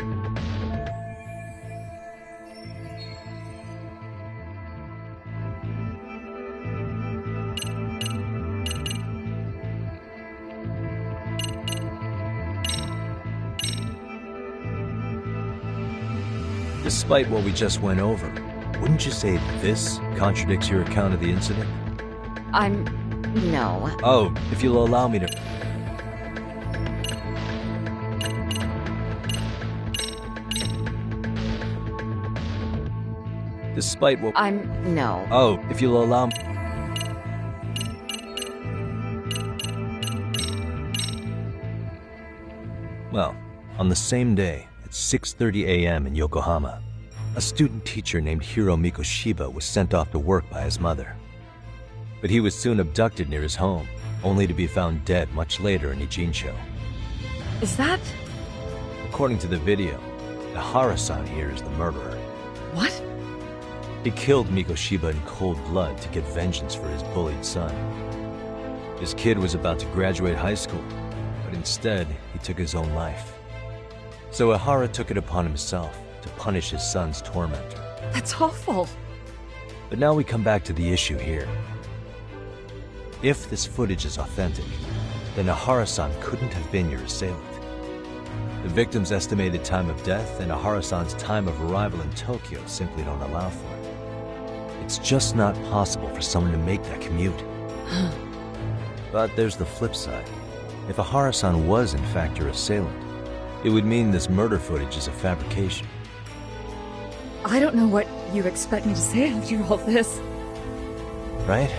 Despite what we just went over, wouldn't you say this contradicts your account of the incident? No. Oh, if you'll allow me to... Despite what... No. Oh, if you'll allow me... Well, on the same day, at 6:30 a.m. in Yokohama, a student teacher named Hiro Mikoshiba was sent off to work by his mother. But he was soon abducted near his home, only to be found dead much later in Ijincho. Is that... According to the video, Ahara-san here is the murderer. What? He killed Mikoshiba in cold blood to get vengeance for his bullied son. His kid was about to graduate high school, but instead, he took his own life. So Ahara took it upon himself to punish his son's tormentor. That's awful. But now we come back to the issue here. If this footage is authentic, then Ahara-san couldn't have been your assailant. The victim's estimated time of death and Ahara-san's time of arrival in Tokyo simply don't allow for it. It's just not possible for someone to make that commute. But there's the flip side. If Ahara-san was in fact your assailant, it would mean this murder footage is a fabrication. I don't know what you expect me to say after all this. Right?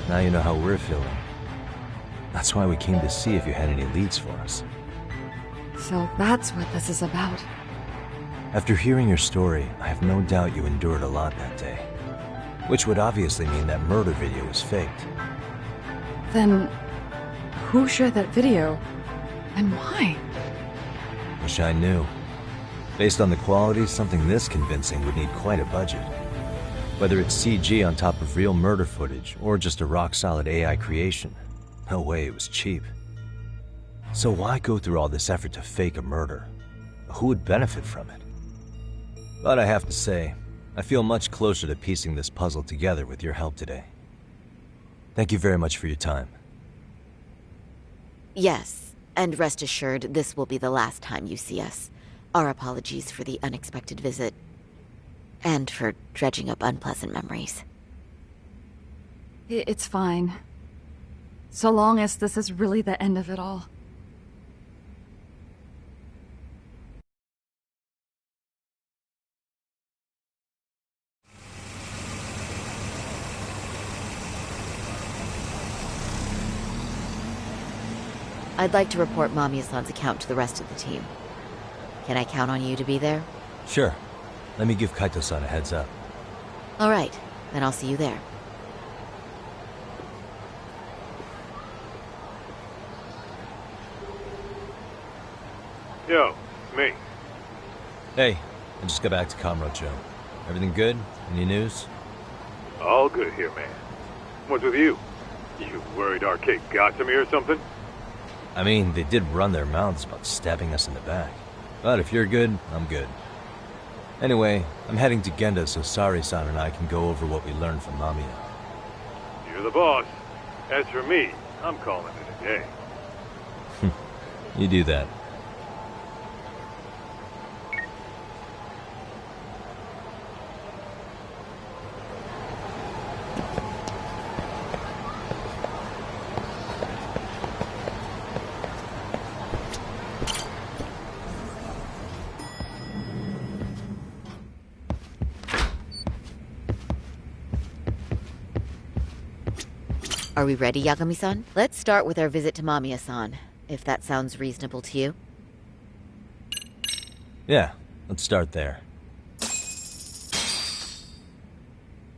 Now you know how we're feeling. That's why we came to see if you had any leads for us. So that's what this is about. After hearing your story, I have no doubt you endured a lot that day. Which would obviously mean that murder video was faked. Then, who shared that video? And why? Wish I knew. Based on the quality, something this convincing would need quite a budget. Whether it's CG on top of real murder footage, or just a rock-solid AI creation, No way it was cheap. So why go through all this effort to fake a murder? Who would benefit from it? But I have to say, I feel much closer to piecing this puzzle together with your help today. Thank you very much for your time. Yes, and rest assured, this will be the last time you see us. Our apologies for the unexpected visit, and for dredging up unpleasant memories. It's fine. So long as this is really the end of it all. I'd like to report Mamiya-san's account to the rest of the team. Can I count on you to be there? Sure. Let me give Kaito-san a heads up. All right, then I'll see you there. Yo, it's me. Hey, I just got back to Kamurocho. Everything good? Any news? All good here, man. What's with you? You worried Arcade got to me or something? I mean, they did run their mouths about stabbing us in the back. But if you're good, I'm good. Anyway, I'm heading to Genda so Sari-san and I can go over what we learned from Mamiya. You're the boss. As for me, I'm calling it a day. You do that. Are we ready, Yagami-san? Let's start with our visit to Mamiya-san, if that sounds reasonable to you. Yeah, let's start there.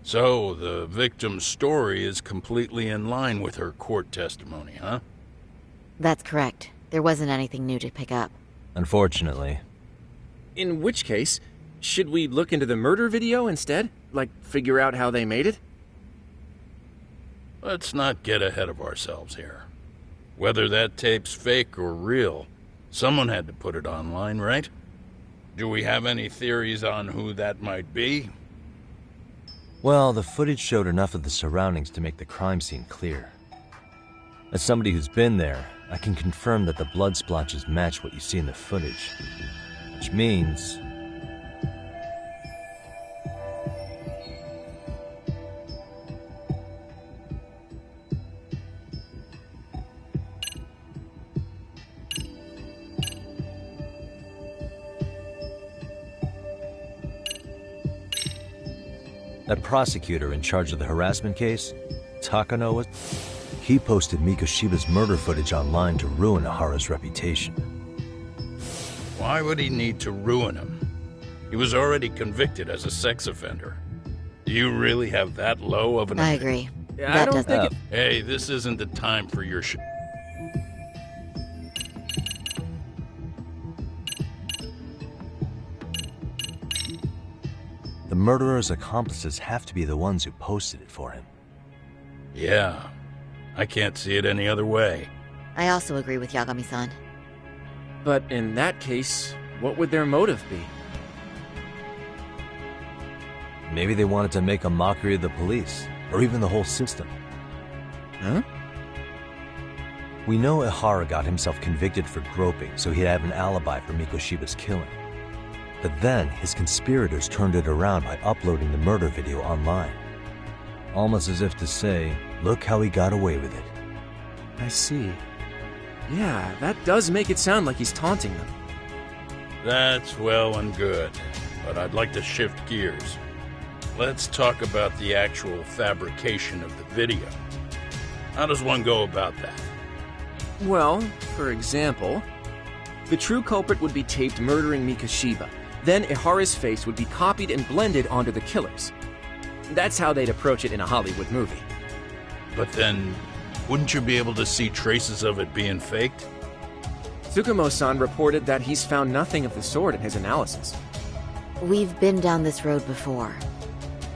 So, the victim's story is completely in line with her court testimony, huh? That's correct. There wasn't anything new to pick up. Unfortunately. In which case, should we look into the murder video instead? Like, figure out how they made it? Let's not get ahead of ourselves here. Whether that tape's fake or real, someone had to put it online, right? Do we have any theories on who that might be? Well, the footage showed enough of the surroundings to make the crime scene clear. As somebody who's been there, I can confirm that the blood splotches match what you see in the footage. Which means... that prosecutor in charge of the harassment case, Takano, he posted Mikoshiba's murder footage online to ruin Ahara's reputation. Why would he need to ruin him? He was already convicted as a sex offender. Do you really have that low of an... I agree. I don't think it... Hey, this isn't the time for your The murderer's accomplices have to be the ones who posted it for him. Yeah, I can't see it any other way. I also agree with Yagami-san. But in that case, what would their motive be? Maybe they wanted to make a mockery of the police, or even the whole system. Huh? We know Ihara got himself convicted for groping, so he'd have an alibi for Mikoshiba's killing. But then, his conspirators turned it around by uploading the murder video online. Almost as if to say, look how he got away with it. I see. Yeah, that does make it sound like he's taunting them. That's well and good, but I'd like to shift gears. Let's talk about the actual fabrication of the video. How does one go about that? Well, for example, the true culprit would be taped murdering Mikoshiba. Then Ihara's face would be copied and blended onto the killers. That's how they'd approach it in a Hollywood movie. But then, wouldn't you be able to see traces of it being faked? Tsukumo-san reported that he's found nothing of the sort in his analysis. We've been down this road before.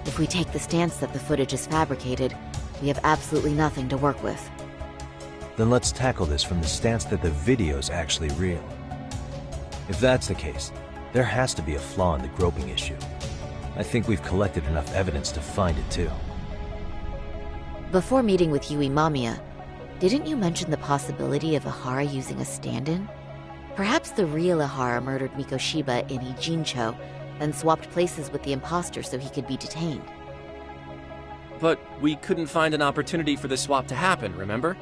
If we take the stance that the footage is fabricated, we have absolutely nothing to work with. Then let's tackle this from the stance that the video's actually real. If that's the case, there has to be a flaw in the groping issue. I think we've collected enough evidence to find it too. Before meeting with Yui Mamiya, didn't you mention the possibility of Ihara using a stand-in? Perhaps the real Ihara murdered Mikoshiba in Ijincho, then swapped places with the imposter so he could be detained. But we couldn't find an opportunity for the swap to happen, remember?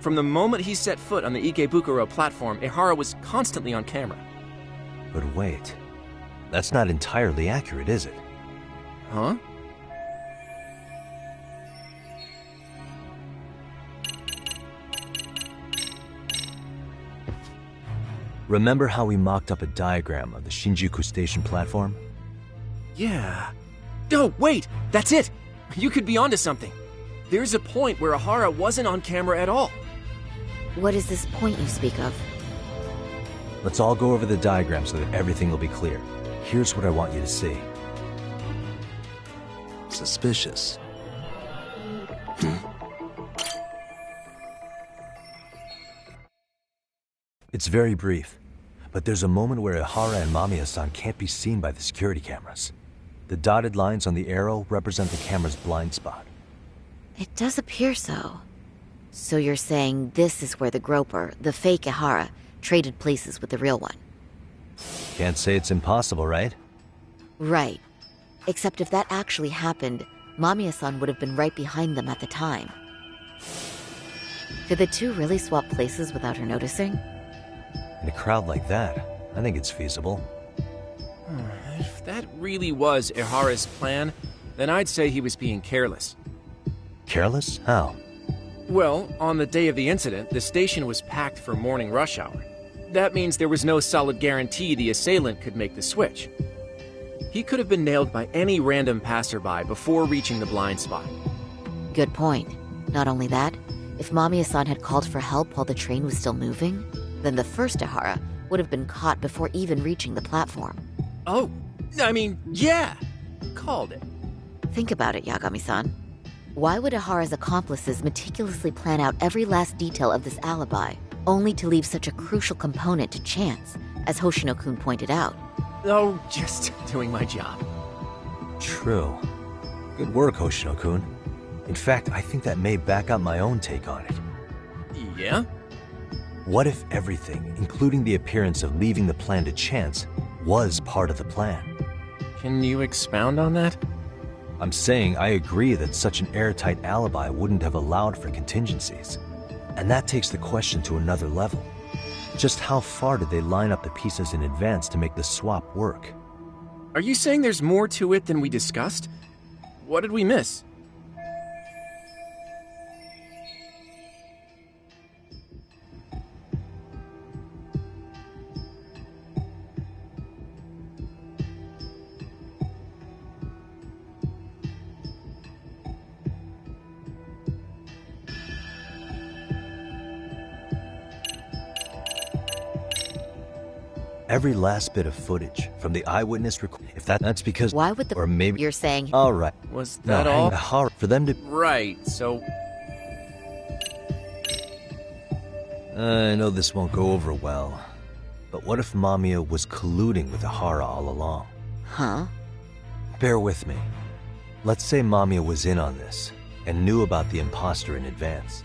From the moment he set foot on the Ikebukuro platform, Ihara was constantly on camera. But wait, that's not entirely accurate, is it? Huh? Remember how we mocked up a diagram of the Shinjuku Station platform? Yeah. Oh, wait! That's it! You could be onto something. There's a point where Ihara wasn't on camera at all. What is this point you speak of? Let's all go over the diagram so that everything will be clear. Here's what I want you to see. Suspicious. It's very brief, but there's a moment where Ihara and Mamiya-san can't be seen by the security cameras. The dotted lines on the arrow represent the camera's blind spot. It does appear so. So you're saying this is where the groper, the fake Ihara, traded places with the real one? Can't say it's impossible, right? Right. Except if that actually happened, Mamiya-san would have been right behind them at the time. Could the two really swap places without her noticing? In a crowd like that, I think it's feasible. If that really was Ihara's plan, then I'd say he was being careless. Careless? How? Well, on the day of the incident, the station was packed for morning rush hour. That means there was no solid guarantee the assailant could make the switch. He could have been nailed by any random passerby before reaching the blind spot. Good point. Not only that, if Mamiya-san had called for help while the train was still moving, then the first Ihara would have been caught before even reaching the platform. Oh, I mean, yeah! Called it. Think about it, Yagami-san. Why would Ihara's accomplices meticulously plan out every last detail of this alibi, only to leave such a crucial component to chance, as Hoshino-kun pointed out? Oh, just doing my job. True. Good work, Hoshino-kun. In fact, I think that may back up my own take on it. Yeah? What if everything, including the appearance of leaving the plan to chance, was part of the plan? Can you expound on that? I'm saying I agree that such an airtight alibi wouldn't have allowed for contingencies. And that takes the question to another level. Just how far did they line up the pieces in advance to make the swap work? Are you saying there's more to it than we discussed? What did we miss? Every last bit of footage from the eyewitness if that's because why would the or maybe you're saying all right was that all horror for them to right so I know this won't go over well, but what if Mamiya was colluding with Ihara all along? Huh? Bear with me. Let's say Mamiya was in on this and knew about the imposter in advance.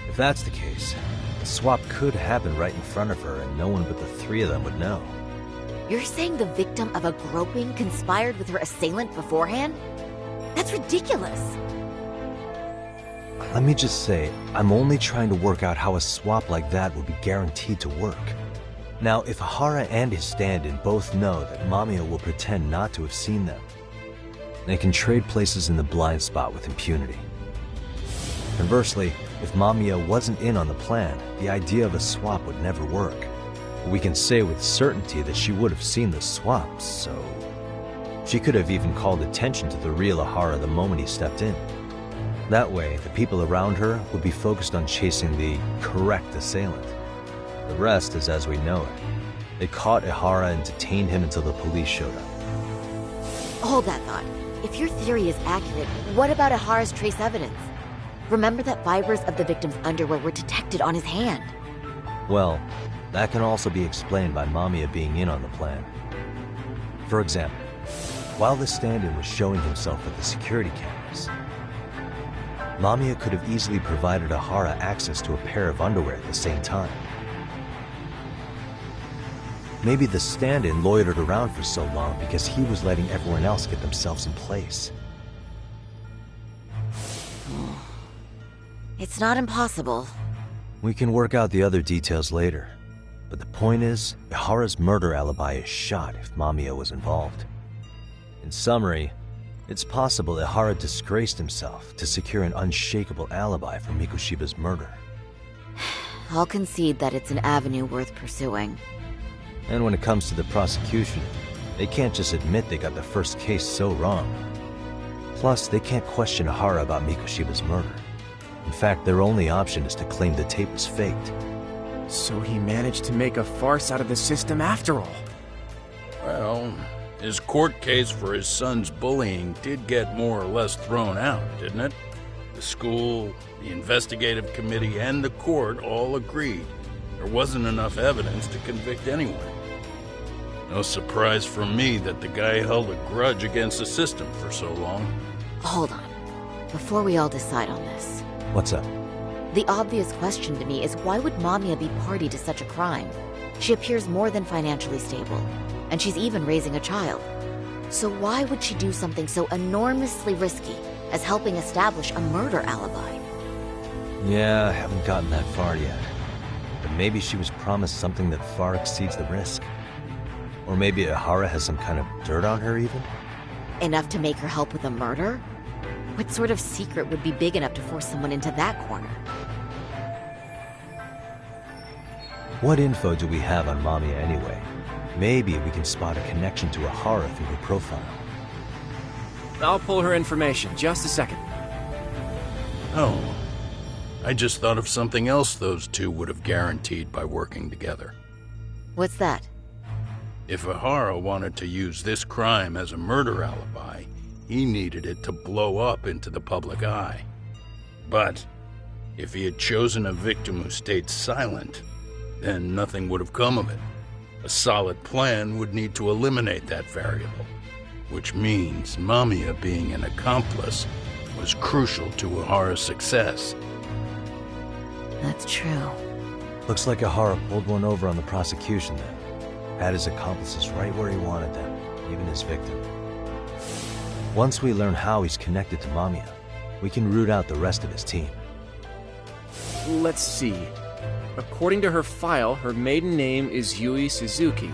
If that's the case, the swap could happen right in front of her and no one but the three of them would know. You're saying the victim of a groping conspired with her assailant beforehand? That's ridiculous. Let me just say, I'm only trying to work out how a swap like that would be guaranteed to work. Now, if Ihara and his stand-in both know that Mamiya will pretend not to have seen them, they can trade places in the blind spot with impunity. Conversely, if Mamiya wasn't in on the plan, the idea of a swap would never work. We can say with certainty that she would have seen the swap, so she could have even called attention to the real Ihara the moment he stepped in. That way, the people around her would be focused on chasing the correct assailant. The rest is as we know it. They caught Ihara and detained him until the police showed up. Hold that thought. If your theory is accurate, what about Ihara's trace evidence? Remember that fibers of the victim's underwear were detected on his hand. Well, that can also be explained by Mamiya being in on the plan. For example, while the stand-in was showing himself at the security cameras, Mamiya could have easily provided Ahara access to a pair of underwear at the same time. Maybe the stand-in loitered around for so long because he was letting everyone else get themselves in place. It's not impossible. We can work out the other details later, but the point is, Ihara's murder alibi is shot if Mamiya was involved. In summary, it's possible Ihara disgraced himself to secure an unshakable alibi for Mikoshiba's murder. I'll concede that it's an avenue worth pursuing. And when it comes to the prosecution, they can't just admit they got the first case so wrong. Plus, they can't question Ihara about Mikoshiba's murder. In fact, their only option is to claim the tape was faked. So he managed to make a farce out of the system after all. Well, his court case for his son's bullying did get more or less thrown out, didn't it? The school, the investigative committee, and the court all agreed there wasn't enough evidence to convict anyone. No surprise for me that the guy held a grudge against the system for so long. Hold on. Before we all decide on this. What's up? The obvious question to me is why would Mamiya be party to such a crime? She appears more than financially stable, and she's even raising a child. So why would she do something so enormously risky as helping establish a murder alibi? Yeah, I haven't gotten that far yet. But maybe she was promised something that far exceeds the risk. Or maybe Ihara has some kind of dirt on her even? Enough to make her help with a murder? What sort of secret would be big enough to force someone into that corner? What info do we have on Mamiya anyway? Maybe we can spot a connection to Ihara through her profile. I'll pull her information. Just a second. Oh. I just thought of something else those two would have guaranteed by working together. What's that? If Ihara wanted to use this crime as a murder alibi, he needed it to blow up into the public eye. But if he had chosen a victim who stayed silent, then nothing would have come of it. A solid plan would need to eliminate that variable, which means Mamiya being an accomplice was crucial to Ihara's success. That's true. Looks like Ihara pulled one over on the prosecution then. Had his accomplices right where he wanted them, even his victim. Once we learn how he's connected to Mamiya, we can root out the rest of his team. Let's see. According to her file, her maiden name is Yui Suzuki.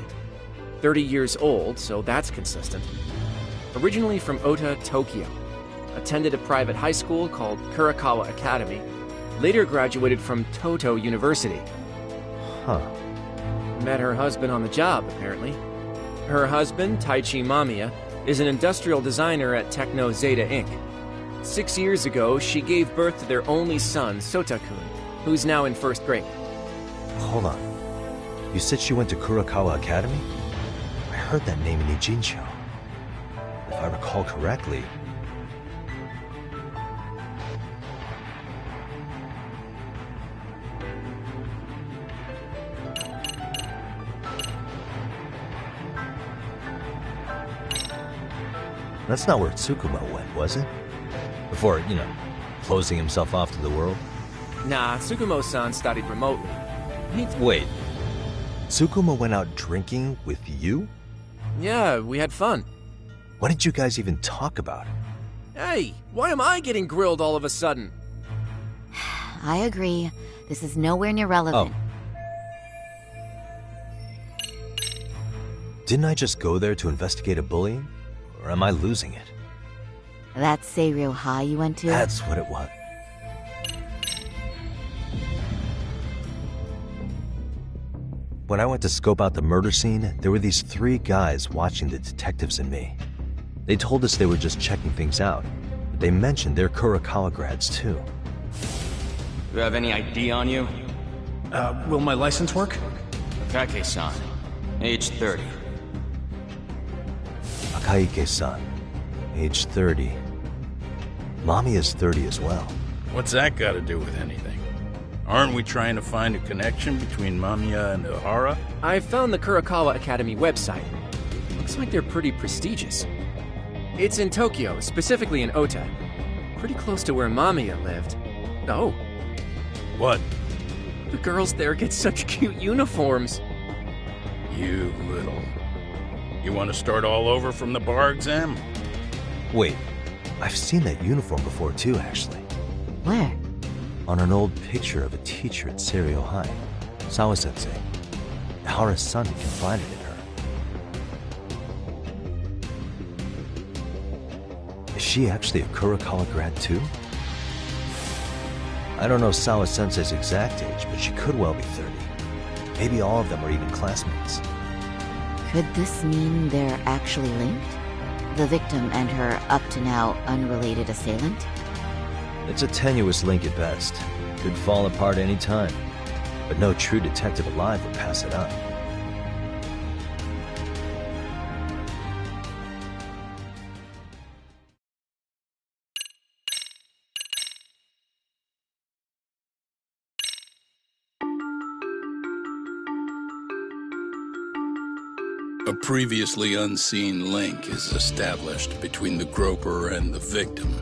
30 years old, so that's consistent. Originally from Ota, Tokyo. Attended a private high school called Kurakawa Academy. Later graduated from Toto University. Huh. Met her husband on the job, apparently. Her husband, Taichi Mamiya, is an industrial designer at Techno Zeta Inc. 6 years ago, she gave birth to their only son, Sota-kun, who's now in first grade. Hold on. You said she went to Kurakawa Academy? I heard that name in Ijincho. If I recall correctly... That's not where Tsukumo went, was it? Before, closing himself off to the world? Nah, Tsukumo-san studied remotely. Wait. Tsukumo went out drinking with you? Yeah, we had fun. What did you guys even talk about? Hey, why am I getting grilled all of a sudden? I agree. This is nowhere near relevant. Didn't I just go there to investigate a bullying? Or am I losing it? That Seiryo High you went to? That's what it was. When I went to scope out the murder scene, there were these 3 guys watching the detectives and me. They told us they were just checking things out, but they mentioned they're Kurakawa grads too. You have any ID on you? Will my license work? Akake-san, age 30. Akaike-san, age 30. Mamiya's 30 as well. What's that got to do with anything? Aren't we trying to find a connection between Mamiya and Ihara? I found the Kurokawa Academy website. Looks like they're pretty prestigious. It's in Tokyo, specifically in Ota. Pretty close to where Mamiya lived. Oh. What? The girls there get such cute uniforms. You little... You want to start all over from the bar exam? Wait, I've seen that uniform before too, actually. Where? On an old picture of a teacher at Seiryo High, Sawa-sensei. Ihara's son had confided in her. Is she actually a Kurokawa grad too? I don't know Sawa-sensei's exact age, but she could well be 30. Maybe all of them are even classmates. Could this mean they're actually linked? The victim and her up-to-now unrelated assailant? It's a tenuous link at best. Could fall apart any time. But no true detective alive would pass it up. A previously unseen link is established between the groper and the victim.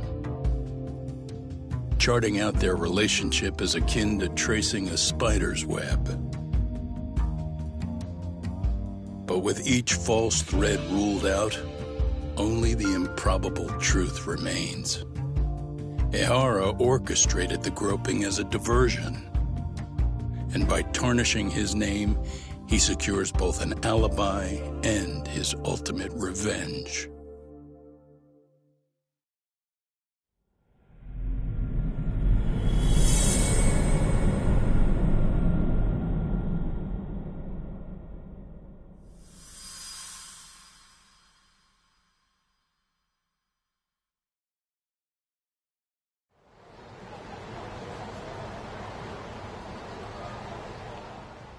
Charting out their relationship is akin to tracing a spider's web. But with each false thread ruled out, only the improbable truth remains. Ihara orchestrated the groping as a diversion, and by tarnishing his name, he secures both an alibi and his ultimate revenge.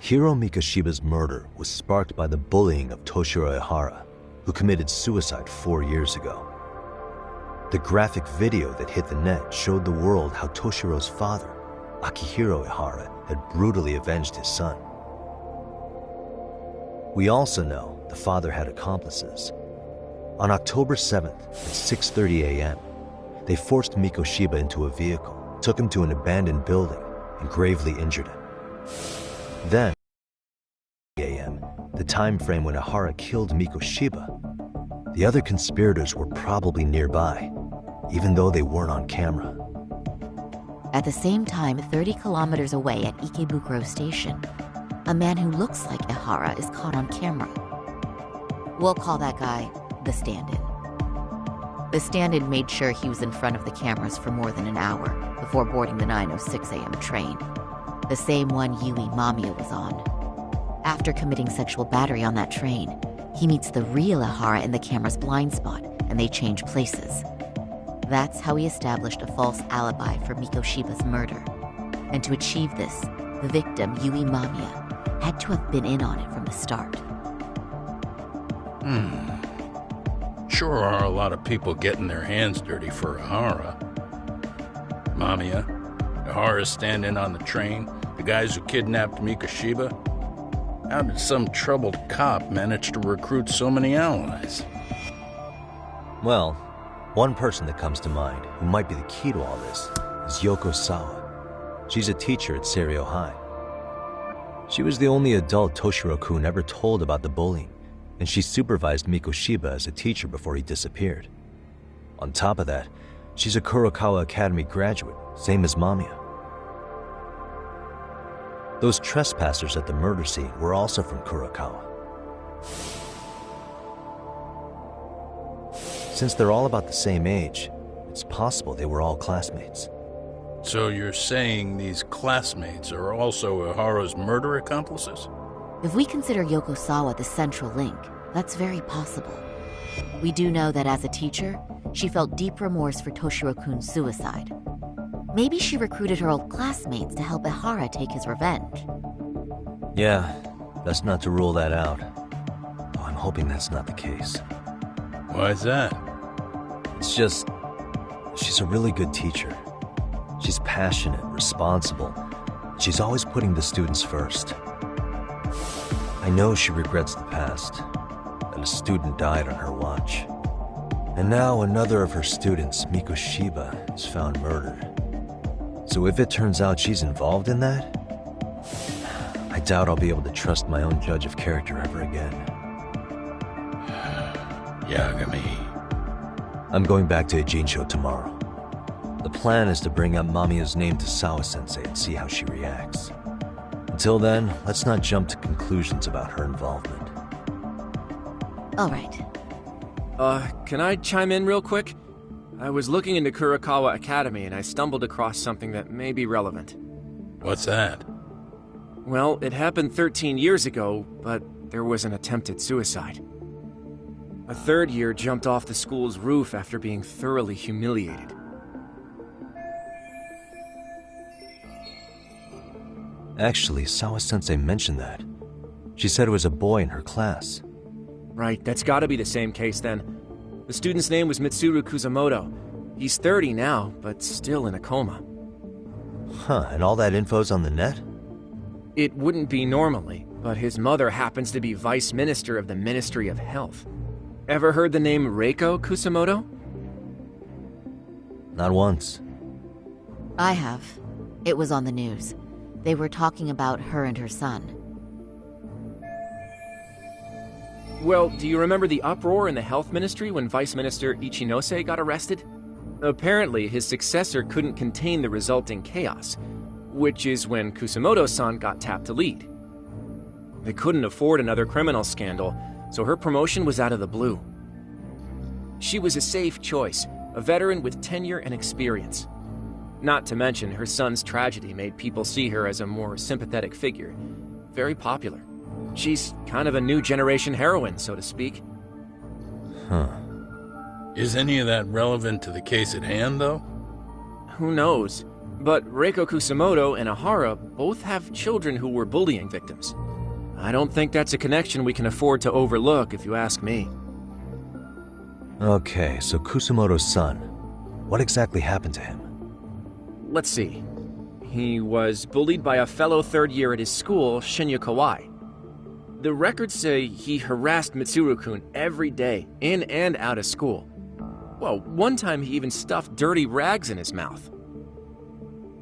Hiro Mikoshiba's murder was sparked by the bullying of Toshiro Ihara, who committed suicide 4 years ago. The graphic video that hit the net showed the world how Toshiro's father, Akihiro Ihara, had brutally avenged his son. We also know the father had accomplices. On October 7th at 6:30 a.m., they forced Mikoshiba into a vehicle, took him to an abandoned building, and gravely injured him. Then, a.m., the time frame when Ihara killed Mikoshiba, the other conspirators were probably nearby, even though they weren't on camera. At the same time, 30 kilometers away at Ikebukuro Station, a man who looks like Ihara is caught on camera. We'll call that guy the stand-in. The stand-in made sure he was in front of the cameras for more than an hour before boarding the 9:06 a.m. train, the same one Yui Mamiya was on. After committing sexual battery on that train, he meets the real Ihara in the camera's blind spot, and they change places. That's how he established a false alibi for Mikoshiba's murder. And to achieve this, the victim, Yui Mamiya, had to have been in on it from the start. Sure are a lot of people getting their hands dirty for Ihara. Mamiya, Ihara's stand-in on the train, the guys who kidnapped Mikoshiba. How did some troubled cop manage to recruit so many allies? Well, one person that comes to mind who might be the key to all this is Yoko Sawa. She's a teacher at Seiryo High. She was the only adult Toshiro-kun ever told about the bullying, and she supervised Mikoshiba as a teacher before he disappeared. On top of that, she's a Kurokawa Academy graduate, same as Mamiya. Those trespassers at the murder scene were also from Kurokawa. Since they're all about the same age, it's possible they were all classmates. So you're saying these classmates are also Ihara's murder accomplices? If we consider Yoko Sawa the central link, that's very possible. We do know that as a teacher, she felt deep remorse for Toshiro-kun's suicide. Maybe she recruited her old classmates to help Ihara take his revenge. Yeah, best not to rule that out. Though I'm hoping that's not the case. Why's that? It's just, she's a really good teacher. She's passionate, responsible. She's always putting the students first. I know she regrets the past, that a student died on her watch. And now another of her students, Miko Shiba, is found murdered. So if it turns out she's involved in that, I doubt I'll be able to trust my own judge of character ever again. Yagami. I'm going back to Ijincho tomorrow. The plan is to bring up Mamiya's name to Sawa-sensei and see how she reacts. Until then, let's not jump to conclusions about her involvement. All right. Can I chime in real quick? I was looking into Kurakawa Academy and I stumbled across something that may be relevant. What's that? Well, it happened 13 years ago, but there was an attempted suicide. A third year jumped off the school's roof after being thoroughly humiliated. Actually, Sawa-sensei mentioned that. She said it was a boy in her class. Right, that's gotta be the same case then. The student's name was Mitsuru Kusamoto. He's 30 now, but still in a coma. Huh, and all that info's on the net? It wouldn't be normally, but his mother happens to be Vice Minister of the Ministry of Health. Ever heard the name Reiko Kusamoto? Not once. I have. It was on the news. They were talking about her and her son. Well, do you remember the uproar in the health ministry when Vice Minister Ichinose got arrested? Apparently, his successor couldn't contain the resulting chaos, which is when Kusamoto-san got tapped to lead. They couldn't afford another criminal scandal, so her promotion was out of the blue. She was a safe choice, a veteran with tenure and experience. Not to mention, her son's tragedy made people see her as a more sympathetic figure. Very popular. She's kind of a new generation heroine, so to speak. Huh. Is any of that relevant to the case at hand, though? Who knows? But Reiko Kusamoto and Ahara both have children who were bullying victims. I don't think that's a connection we can afford to overlook, if you ask me. Okay, so Kusamoto's son. What exactly happened to him? Let's see. He was bullied by a fellow third year at his school, Shinya Kawai. The records say he harassed Mitsuru-kun every day, in and out of school. Well, one time he even stuffed dirty rags in his mouth.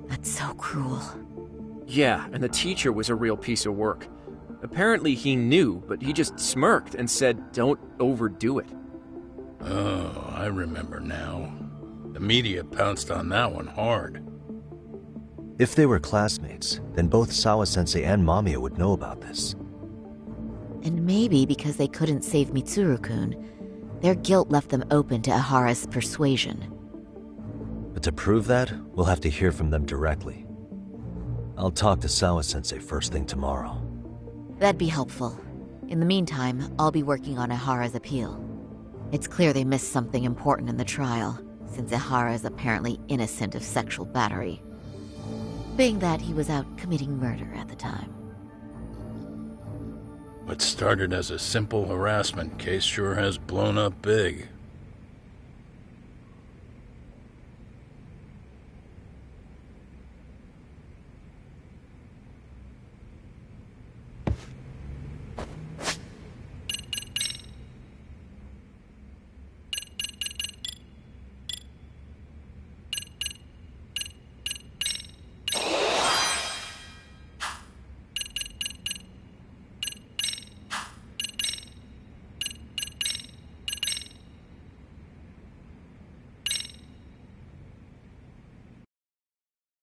That's so cruel. Yeah, and the teacher was a real piece of work. Apparently he knew, but he just smirked and said, "Don't overdo it." Oh, I remember now. The media pounced on that one hard. If they were classmates, then both Sawa-sensei and Mamiya would know about this. And maybe because they couldn't save Mitsuru-kun, their guilt left them open to Ahara's persuasion. But to prove that, we'll have to hear from them directly. I'll talk to Sawa-sensei first thing tomorrow. That'd be helpful. In the meantime, I'll be working on Ahara's appeal. It's clear they missed something important in the trial, since Ahara is apparently innocent of sexual battery. Being that he was out committing murder at the time. What started as a simple harassment case sure has blown up big.